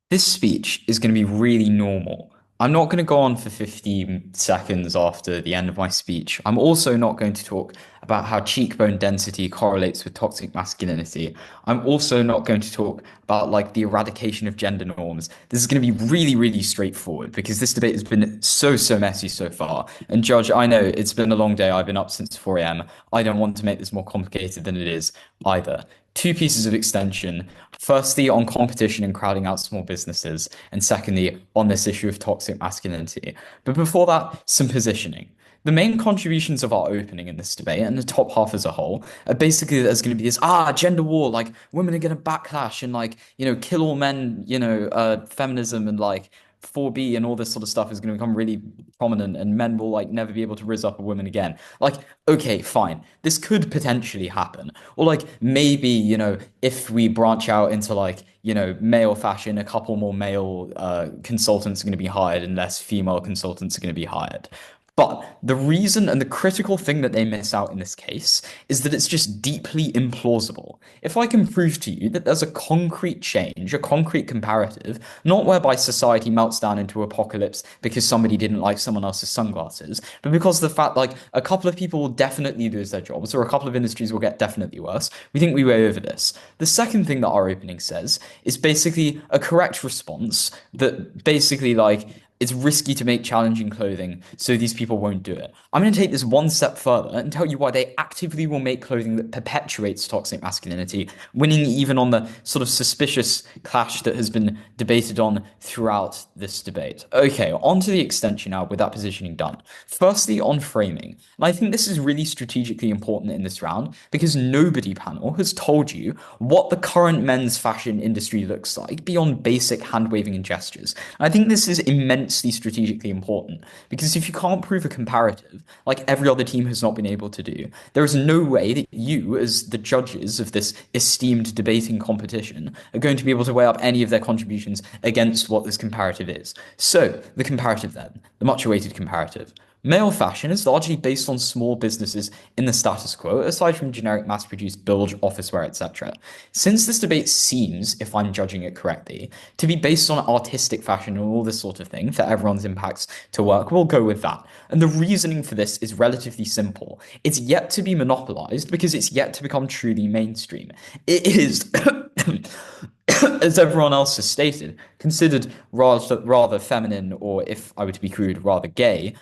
This speech is going to be really normal. I'm not going to go on for 15 seconds after the end of my speech. I'm also not going to talk about how cheekbone density correlates with toxic masculinity. I'm also not going to talk about the eradication of gender norms. This is going to be really, really straightforward because this debate has been so messy so far. And Judge, I know it's been a long day. I've been up since 4 a.m. I don't want to make this more complicated than it is either. Two pieces of extension. Firstly, on competition and crowding out small businesses, and secondly, on this issue of toxic masculinity. But before that, some positioning. The main contributions of our opening in this debate and the top half as a whole are basically there's going to be this gender war, women are going to backlash and kill all men, feminism and 4B and all this sort of stuff is going to become really prominent and men will never be able to rise up a woman again. Okay, fine. This could potentially happen. Or maybe, if we branch out into male fashion, a couple more male consultants are going to be hired and less female consultants are going to be hired. But the reason and the critical thing that they miss out in this case is that it's just deeply implausible. If I can prove to you that there's a concrete change, a concrete comparative, not whereby society melts down into apocalypse because somebody didn't like someone else's sunglasses, but because the fact a couple of people will definitely lose their jobs or a couple of industries will get definitely worse, we think we way over this. The second thing that our opening says is basically a correct response that basically it's risky to make challenging clothing, so these people won't do it. I'm going to take this one step further and tell you why they actively will make clothing that perpetuates toxic masculinity, winning even on the sort of suspicious clash that has been debated on throughout this debate. Okay, on to the extension now with that positioning done. Firstly, on framing. And I think this is really strategically important in this round because nobody panel has told you what the current men's fashion industry looks like beyond basic hand-waving and gestures. And I think this is immensely strategically important because if you can't prove a comparative, like every other team has not been able to do, there is no way that you, as the judges of this esteemed debating competition, are going to be able to weigh up any of their contributions against what this comparative is. So, the comparative then, the much-awaited comparative. Male fashion is largely based on small businesses in the status quo, aside from generic mass-produced bilge, office wear, etc. Since this debate seems, if I'm judging it correctly, to be based on artistic fashion and all this sort of thing for everyone's impacts to work, we'll go with that. And the reasoning for this is relatively simple. It's yet to be monopolized because it's yet to become truly mainstream. It is... as everyone else has stated, considered rather feminine, or if I were to be crude, rather gay,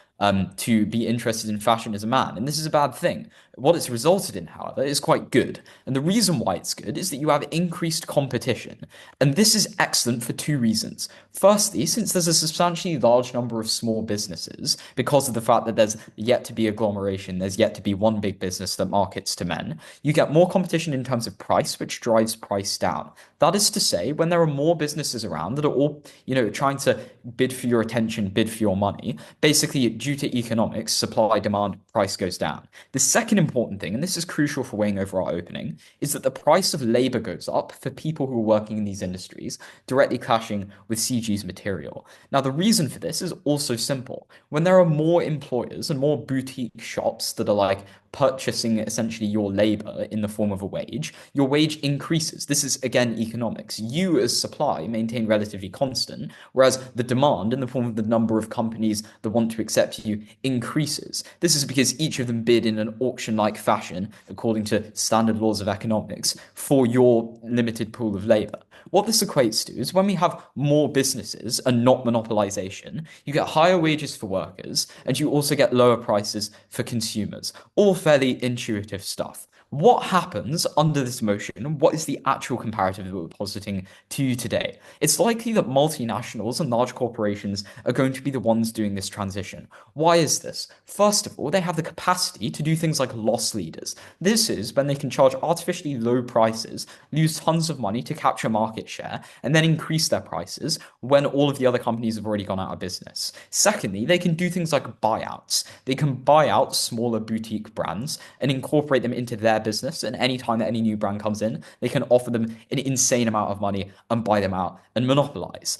to be interested in fashion as a man. And this is a bad thing. What it's resulted in, however, is quite good. And the reason why it's good is that you have increased competition. And this is excellent for two reasons. Firstly, since there's a substantially large number of small businesses, because of the fact that there's yet to be agglomeration, there's yet to be one big business that markets to men, you get more competition in terms of price, which drives price down. That is to say, when there are more businesses around that are all, trying to bid for your attention, bid for your money, basically due to economics, supply, demand, price goes down. The second important thing, and this is crucial for weighing over our opening, is that the price of labor goes up for people who are working in these industries, directly clashing with CG's material. Now, the reason for this is also simple. When there are more employers and more boutique shops that are like purchasing essentially your labor in the form of a wage, your wage increases. This is, again, economics. You as supply maintain relatively constant, whereas the demand in the form of the number of companies that want to accept you increases. This is because each of them bid in an auction-like fashion, according to standard laws of economics, for your limited pool of labor. What this equates to is when we have more businesses and not monopolization, you get higher wages for workers and you also get lower prices for consumers. All fairly intuitive stuff. What happens under this motion? What is the actual comparative that we're positing to you today? It's likely that multinationals and large corporations are going to be the ones doing this transition. Why is this? First of all, they have the capacity to do things like loss leaders. This is when they can charge artificially low prices, lose tons of money to capture market share, and then increase their prices when all of the other companies have already gone out of business. Secondly, they can do things like buyouts. They can buy out smaller boutique brands and incorporate them into their business, and anytime that any new brand comes in, they can offer them an insane amount of money and buy them out and monopolize.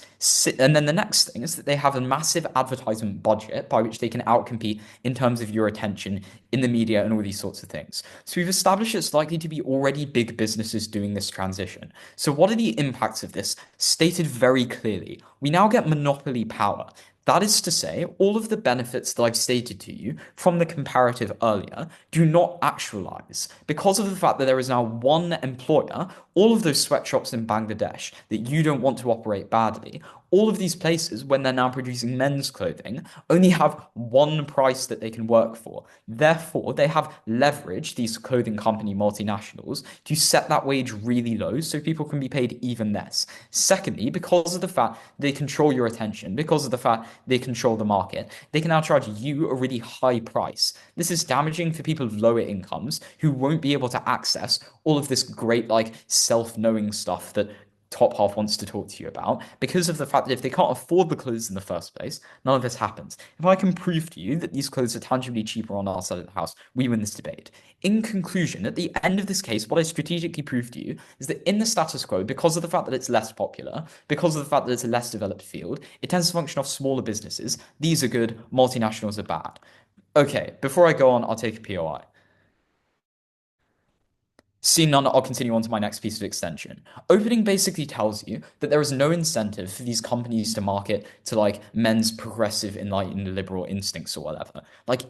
And then the next thing is that they have a massive advertisement budget by which they can outcompete in terms of your attention in the media and all these sorts of things. So we've established it's likely to be already big businesses doing this transition. So what are the impacts of this? Stated very clearly, we now get monopoly power. That is to say, all of the benefits that I've stated to you from the comparative earlier do not actualize. Because of the fact that there is now one employer, all of those sweatshops in Bangladesh that you don't want to operate badly, all of these places, when they're now producing men's clothing, only have one price that they can work for. Therefore, they have leveraged these clothing company multinationals to set that wage really low so people can be paid even less. Secondly, because of the fact they control your attention, because of the fact they control the market, they can now charge you a really high price. This is damaging for people of lower incomes who won't be able to access all of this great, self-knowing stuff that top half wants to talk to you about, because of the fact that if they can't afford the clothes in the first place, none of this happens. If I can prove to you that these clothes are tangibly cheaper on our side of the house, we win this debate. In conclusion, at the end of this case, what I strategically proved to you is that in the status quo, because of the fact that it's less popular, because of the fact that it's a less developed field, it tends to function off smaller businesses. These are good, multinationals are bad. Okay, before I go on, I'll take a POI. Seeing none, I'll continue on to my next piece of extension. Opening basically tells you that there is no incentive for these companies to market to men's progressive, enlightened, liberal instincts or whatever.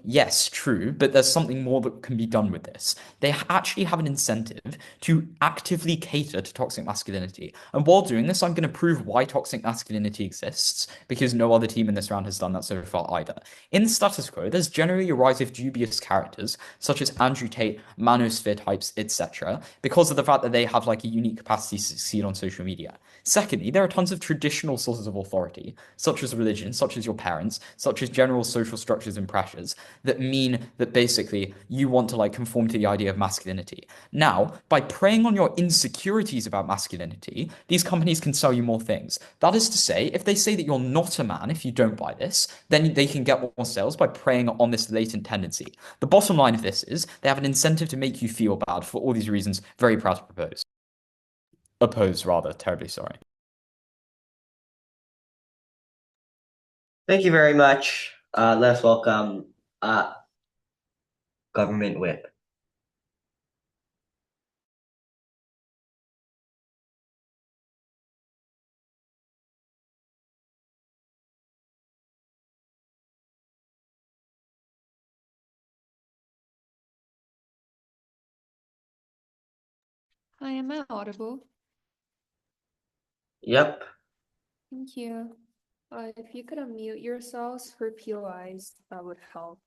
Yes, true, but there's something more that can be done with this. They actually have an incentive to actively cater to toxic masculinity. And while doing this, I'm going to prove why toxic masculinity exists, because no other team in this round has done that so far either. In the status quo, there's generally a rise of dubious characters, such as Andrew Tate, manosphere types, etc., because of the fact that they have a unique capacity to succeed on social media. Secondly, there are tons of traditional sources of authority, such as religion, such as your parents, such as general social structures and pressures, that mean that basically you want to conform to the idea of masculinity. Now, by preying on your insecurities about masculinity, these companies can sell you more things. That is to say, if they say that you're not a man if you don't buy this, then they can get more sales by preying on this latent tendency. The bottom line of this is they have an incentive to make you feel bad for all these reasons. Very proud to propose. Oppose, rather. Terribly sorry. Thank you very much. Let's welcome Government Whip. Hi, am I audible? Yep. Thank you. If you could unmute yourselves for POIs, that would help.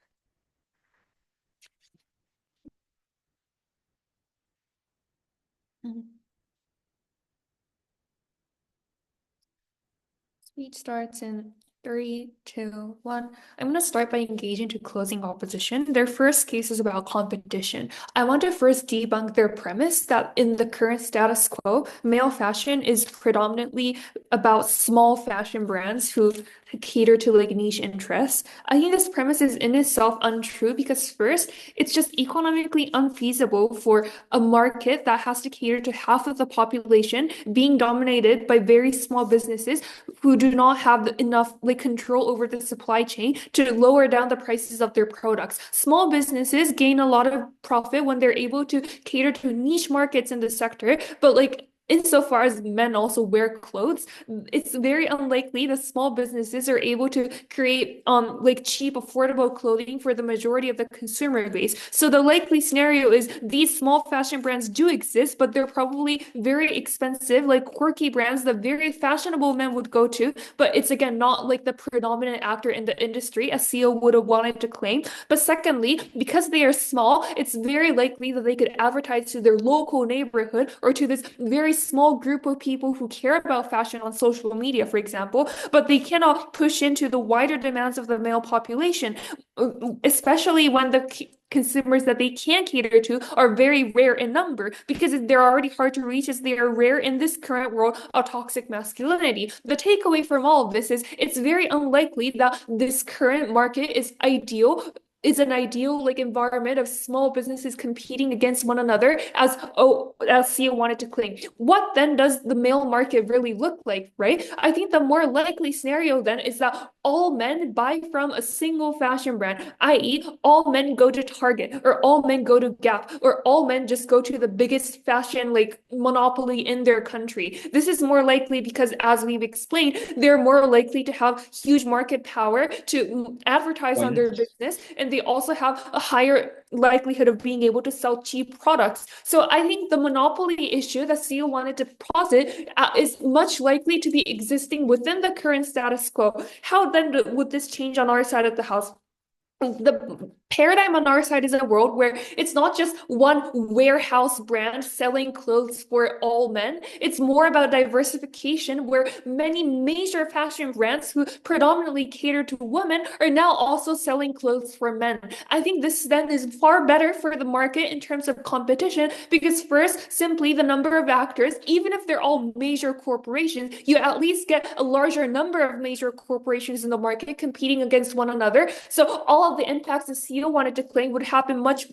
Speech starts in 3, 2, 1. I'm going to start by engaging to closing opposition. Their first case is about competition. I want to first debunk their premise that in the current status quo, male fashion is predominantly about small fashion brands who cater to like niche interests. I think this premise is in itself untrue because first, it's just economically unfeasible for a market that has to cater to half of the population being dominated by very small businesses who do not have enough like control over the supply chain to lower down the prices of their products. Small businesses gain a lot of profit when they're able to cater to niche markets in the sector, but like insofar as men also wear clothes, it's very unlikely that small businesses are able to create like cheap, affordable clothing for the majority of the consumer base. So the likely scenario is these small fashion brands do exist, but they're probably very expensive, like quirky brands that very fashionable men would go to. But it's again not like the predominant actor in the industry, as CEO would have wanted to claim. But secondly, because they are small, it's very likely that they could advertise to their local neighborhood or to this very small group of people who care about fashion on social media, for example, but they cannot push into the wider demands of the male population, especially when the consumers that they can cater to are very rare in number, because they're already hard to reach as they are rare in this current world of toxic masculinity. The takeaway from all of this is it's very unlikely that this current market is an ideal like environment of small businesses competing against one another as CEO wanted to claim. What then does the male market really look like, right? I think the more likely scenario then is that all men buy from a single fashion brand, i.e. all men go to Target or all men go to Gap or all men just go to the biggest fashion like monopoly in their country. This is more likely because, as we've explained, they're more likely to have huge market power to advertise on their business, and they also have a higher likelihood of being able to sell cheap products. So I think the monopoly issue that CEO wanted to posit is much likely to be existing within the current status quo. How then would this change on our side of the house? The paradigm on our side is a world where it's not just one warehouse brand selling clothes for all men. It's more about diversification, where many major fashion brands who predominantly cater to women are now also selling clothes for men. I think this then is far better for the market in terms of competition, because first, simply the number of actors, even if they're all major corporations, you at least get a larger number of major corporations in the market competing against one another. So all of the impacts the CEO wanted to claim would happen much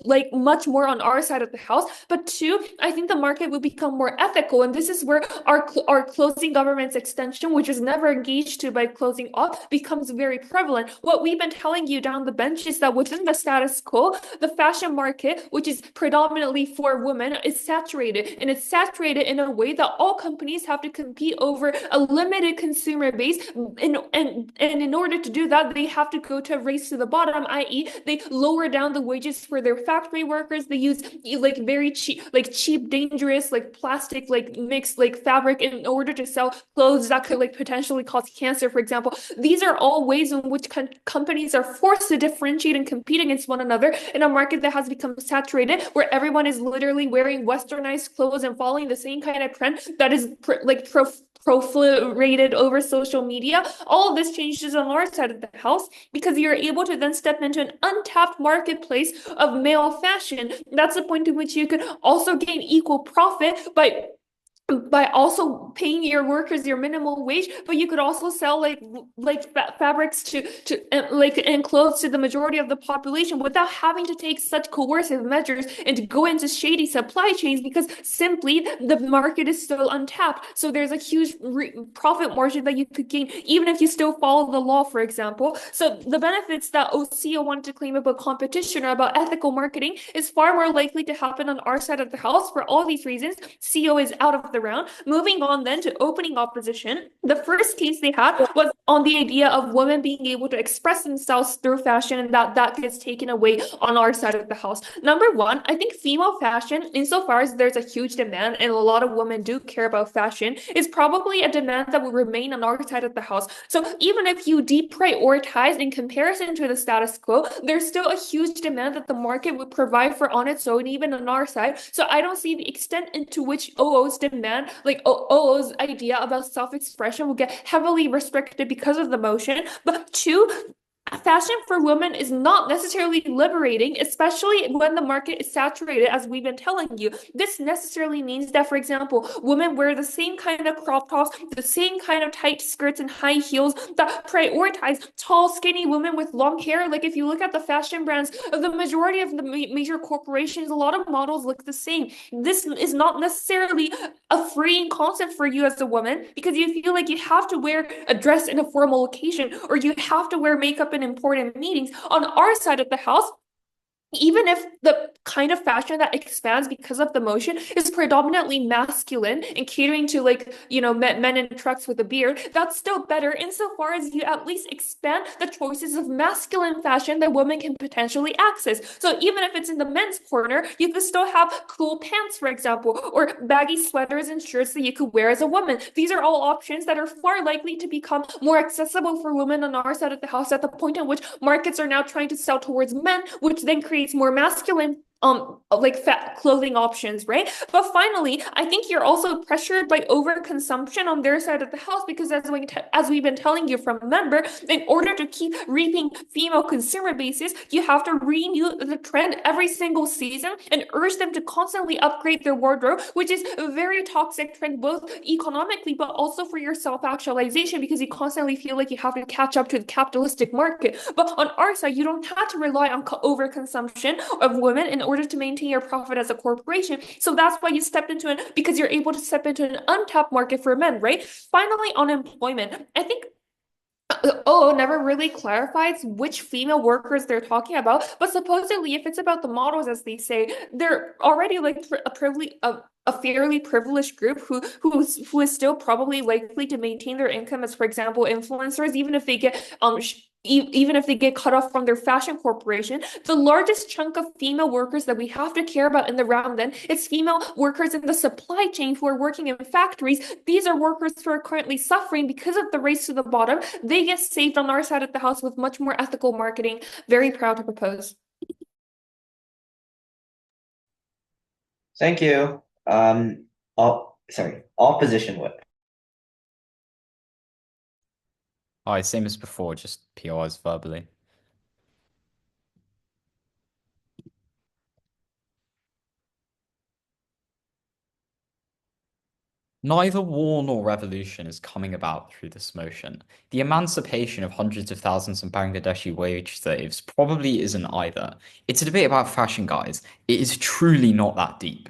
more on our side of the house. But two, I think the market would become more ethical, and this is where our closing government's extension, which was never engaged to by closing off, becomes very prevalent. What we've been telling you down the bench is that within the status quo, the fashion market, which is predominantly for women, is saturated, and it's saturated in a way that all companies have to compete over a limited consumer base, and in order to do that, they have to go to a race to the bottom, i.e. they lower down the wages for their factory workers. They use like very cheap, dangerous, like plastic, like mixed, like fabric in order to sell clothes that could like potentially cause cancer, for example. These are all ways in which companies are forced to differentiate and compete against one another in a market that has become saturated, where everyone is literally wearing westernized clothes and following the same kind of trend that is proliferated over social media. All of this changes on our side of the house, because you're able to then step into an untapped marketplace of male fashion. That's the point in which you could also gain equal profit by also paying your workers your minimal wage, but you could also sell fabrics to and clothes to the majority of the population without having to take such coercive measures and to go into shady supply chains, because simply the market is still untapped. So there's a huge profit margin that you could gain even if you still follow the law, for example. So the benefits that CEO wanted to claim about competition or about ethical marketing is far more likely to happen on our side of the house. For all these reasons, CEO is out of the the round. Moving on then to opening opposition. The first case they had was on the idea of women being able to express themselves through fashion, and that gets taken away on our side of the house. Number one, I think female fashion, insofar as there's a huge demand and a lot of women do care about fashion, is probably a demand that will remain on our side of the house. So even if you deprioritize in comparison to the status quo, there's still a huge demand that the market would provide for on its own, even on our side. So I don't see the extent into which OO's demand, like OO's idea about self-expression, will get heavily restricted because of the motion. But two, fashion for women is not necessarily liberating, especially when the market is saturated, as we've been telling you. This necessarily means that, for example, women wear the same kind of crop tops, the same kind of tight skirts and high heels that prioritize tall, skinny women with long hair. Like if you look at the fashion brands of the majority of the major corporations, a lot of models look the same. This is not necessarily a freeing concept for you as a woman, because you feel like you have to wear a dress in a formal occasion, or you have to wear makeup in important meetings. On our side of the house, even if the kind of fashion that expands because of the motion is predominantly masculine and catering to, like, you know, men in trucks with a beard, that's still better insofar as you at least expand the choices of masculine fashion that women can potentially access. So even if it's in the men's corner, you could still have cool pants, for example, or baggy sweaters and shirts that you could wear as a woman. These are all options that are far likely to become more accessible for women on our side of the house at the point at which markets are now trying to sell towards men, which then creates more masculine like fat clothing options, right? But finally, I think you're also pressured by overconsumption on their side of the house, because as we've been telling you from member, in order to keep reaping female consumer bases, you have to renew the trend every single season and urge them to constantly upgrade their wardrobe, which is a very toxic trend, both economically but also for your self-actualization, because you constantly feel like you have to catch up to the capitalistic market. But on our side, you don't have to rely on overconsumption of women in order to maintain your profit as a corporation. So that's why you stepped into it, because you're able to step into an untapped market for men, right? Finally, on employment, I think never really clarifies which female workers they're talking about, but supposedly if it's about the models, as they say, they're already like a fairly privileged group who is still probably likely to maintain their income as, for example, influencers, even if they get even if they get cut off from their fashion corporation. The largest chunk of female workers that we have to care about in the round then, it's female workers in the supply chain who are working in factories. These are workers who are currently suffering because of the race to the bottom. They get saved on our side of the house with much more ethical marketing. Very proud to propose. Thank you. Opposition whip. Hi, same as before, just POIs verbally. Neither war nor revolution is coming about through this motion. The emancipation of hundreds of thousands of Bangladeshi wage slaves probably isn't either. It's a debate about fashion, guys. It is truly not that deep.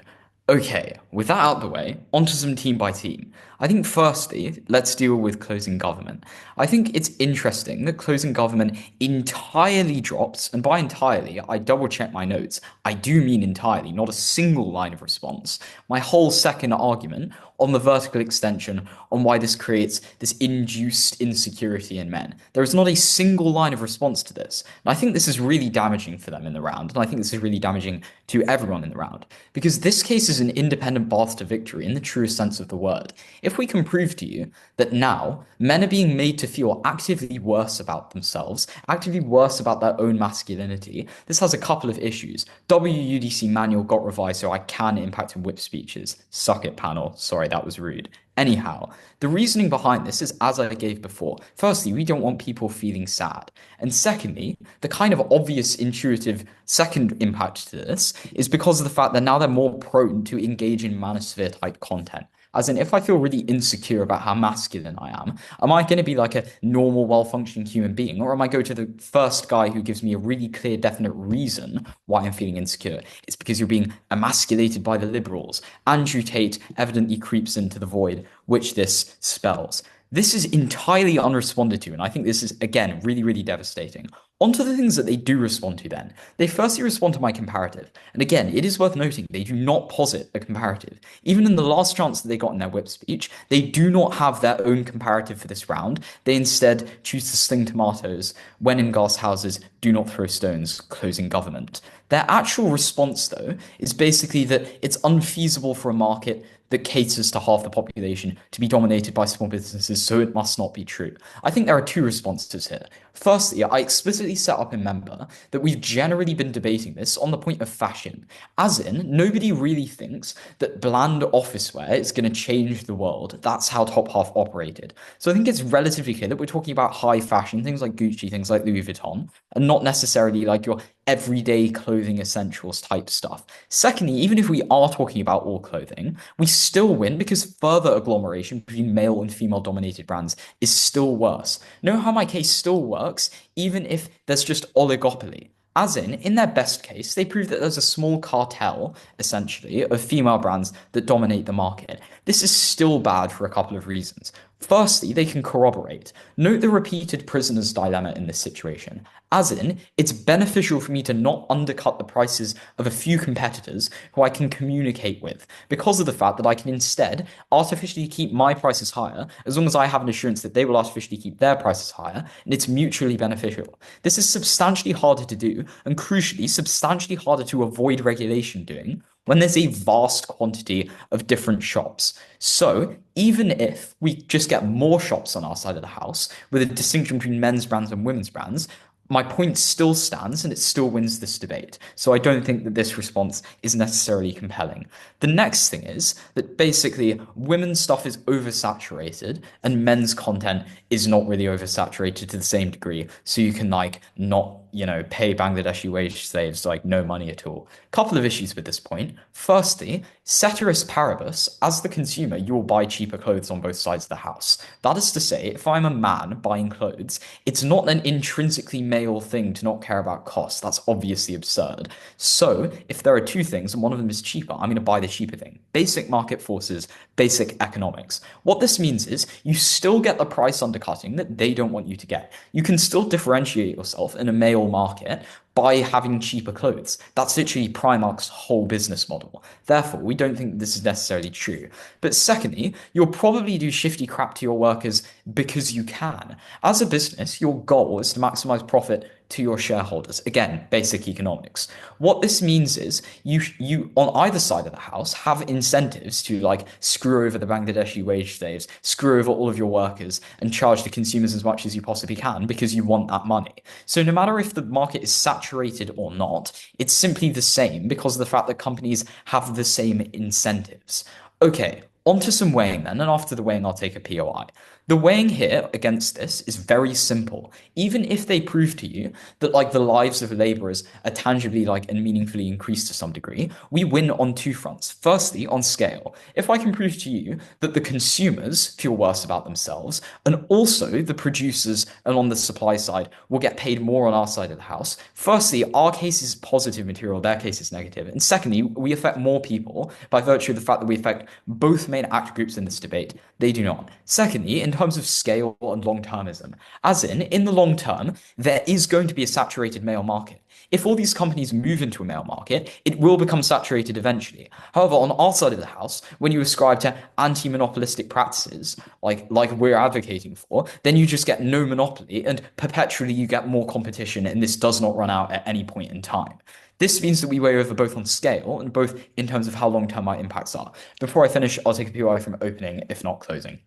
Okay, with that out the way, onto some team by team. I think firstly, let's deal with closing government. I think it's interesting that closing government entirely drops, and by entirely, I double check my notes. I do mean entirely, not a single line of response. My whole second argument on the vertical extension, on why this creates this induced insecurity in men. There is not a single line of response to this. And I think this is really damaging for them in the round. And I think this is really damaging to everyone in the round, because this case is an independent path to victory in the truest sense of the word. If we can prove to you that now men are being made to feel actively worse about themselves, actively worse about their own masculinity, this has a couple of issues. WUDC manual got revised so I can impact and whip speeches. Suck it, panel. Sorry, that was rude. Anyhow, the reasoning behind this is as I gave before. Firstly, we don't want people feeling sad. And secondly, the kind of obvious, intuitive second impact to this is because of the fact that now they're more prone to engage in manosphere type content. As in, if I feel really insecure about how masculine I am I going to be like a normal, well-functioning human being? Or am I go to the first guy who gives me a really clear, definite reason why I'm feeling insecure? It's because you're being emasculated by the liberals. Andrew Tate evidently creeps into the void, which this spells. This is entirely unresponded to, and I think this is, again, really, really devastating. Onto the things that they do respond to then. They firstly respond to my comparative. And again, it is worth noting they do not posit a comparative. Even in the last chance that they got in their whip speech, they do not have their own comparative for this round. They instead choose to sling tomatoes. When in glass houses, do not throw stones, closing government. Their actual response, though, is basically that it's unfeasible for a market that caters to half the population to be dominated by small businesses, so it must not be true. I think there are two responses here. Firstly, I explicitly set up in Member that we've generally been debating this on the point of fashion, as in, nobody really thinks that bland office wear is going to change the world. That's how Top Half operated. So I think it's relatively clear that we're talking about high fashion, things like Gucci, things like Louis Vuitton, and not necessarily like your everyday clothing essentials type stuff. Secondly, even if we are talking about all clothing, we still win because further agglomeration between male and female dominated brands is still worse. Know how my case still works, even if there's just oligopoly. As in their best case, they prove that there's a small cartel, essentially, of female brands that dominate the market. This is still bad for a couple of reasons. Firstly, they can corroborate. Note the repeated prisoner's dilemma in this situation. As in, it's beneficial for me to not undercut the prices of a few competitors who I can communicate with, because of the fact that I can instead artificially keep my prices higher, as long as I have an assurance that they will artificially keep their prices higher, and it's mutually beneficial. This is substantially harder to do, and crucially, substantially harder to avoid regulation doing, when there's a vast quantity of different shops. So even if we just get more shops on our side of the house, with a distinction between men's brands and women's brands, my point still stands and it still wins this debate. So I don't think that this response is necessarily compelling. The next thing is that basically women's stuff is oversaturated and men's content is not really oversaturated to the same degree. So you can like not, pay Bangladeshi wage slaves like no money at all. Couple of issues with this point. Firstly, ceteris paribus, as the consumer, you will buy cheaper clothes on both sides of the house. That is to say, if I'm a man buying clothes, it's not an intrinsically male thing to not care about cost. That's obviously absurd. So if there are two things and one of them is cheaper, I'm going to buy the cheaper thing. Basic market forces, basic economics. What this means is you still get the price undercutting that they don't want you to get. You can still differentiate yourself in a male market by having cheaper clothes. That's literally Primark's whole business model. Therefore, we don't think this is necessarily true. But secondly, you'll probably do shifty crap to your workers because you can. As a business, your goal is to maximize profit to your shareholders. Again, basic economics. What this means is you on either side of the house have incentives to like screw over the Bangladeshi wage slaves, screw over all of your workers, and charge the consumers as much as you possibly can because you want that money. So no matter if the market is saturated or not, it's simply the same because of the fact that companies have the same incentives. Okay, onto some weighing then, and after the weighing, I'll take a POI. The weighing here against this is very simple. Even if they prove to you that like the lives of laborers are tangibly like and meaningfully increased to some degree, we win on two fronts. Firstly, on scale. If I can prove to you that the consumers feel worse about themselves, and also the producers and on the supply side will get paid more on our side of the house. Firstly, our case is positive material, their case is negative. And secondly, we affect more people by virtue of the fact that we affect both main actor groups in this debate. They do not. Secondly, in terms of scale and long-termism, as in the long term, there is going to be a saturated male market. If all these companies move into a male market, it will become saturated eventually. However, on our side of the house, when you ascribe to anti-monopolistic practices, like we're advocating for, then you just get no monopoly and perpetually you get more competition and this does not run out at any point in time. This means that we weigh over both on scale and both in terms of how long-term our impacts are. Before I finish, I'll take a POI from opening, if not closing.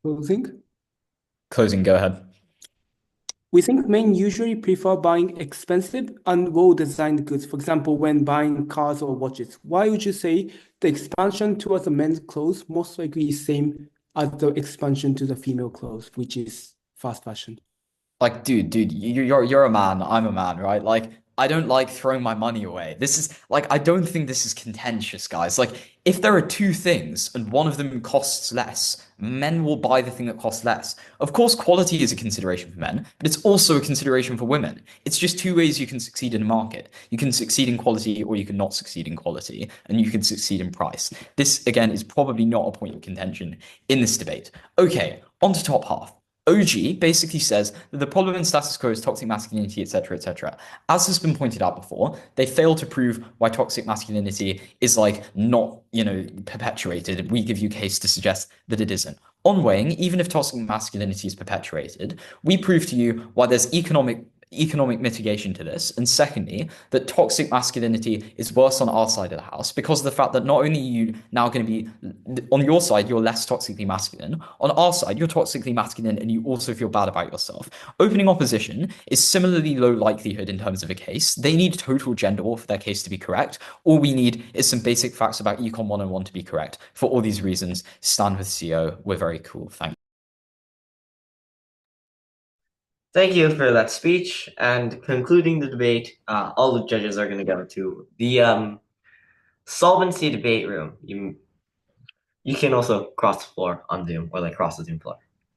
Closing. Closing, go ahead. We think men usually prefer buying expensive and well-designed goods, for example, when buying cars or watches. Why would you say the expansion towards the men's clothes most likely is same as the expansion to the female clothes, which is fast fashion? Like, dude, you're a man, I'm a man, right? Like, I don't like throwing my money away. This is like, I don't think this is contentious, guys. Like, if there are two things and one of them costs less, men will buy the thing that costs less. Of course, quality is a consideration for men, but it's also a consideration for women. It's just two ways you can succeed in a market. You can succeed in quality or you can not succeed in quality, and you can succeed in price. This, again, is probably not a point of contention in this debate. Okay, on to top half. OG basically says that the problem in status quo is toxic masculinity, etc., etc. As has been pointed out before, they fail to prove why toxic masculinity is like not, perpetuated. We give you case to suggest that it isn't. On weighing, even if toxic masculinity is perpetuated, we prove to you why there's economic mitigation to this, and secondly, that toxic masculinity is worse on our side of the house because of the fact that not only are you now going to be on your side, you're less toxically masculine. On our side, you're toxically masculine and you also feel bad about yourself. Opening opposition is similarly low likelihood in terms of a case. They need total gender war for their case to be correct. All we need is some basic facts about Econ 101 to be correct. For all these reasons, stand with CO. We're very cool. Thank you. Thank you for that speech. And concluding the debate, all the judges are going to go to the solvency debate room. You can also cross the floor on Zoom or like cross the Zoom floor.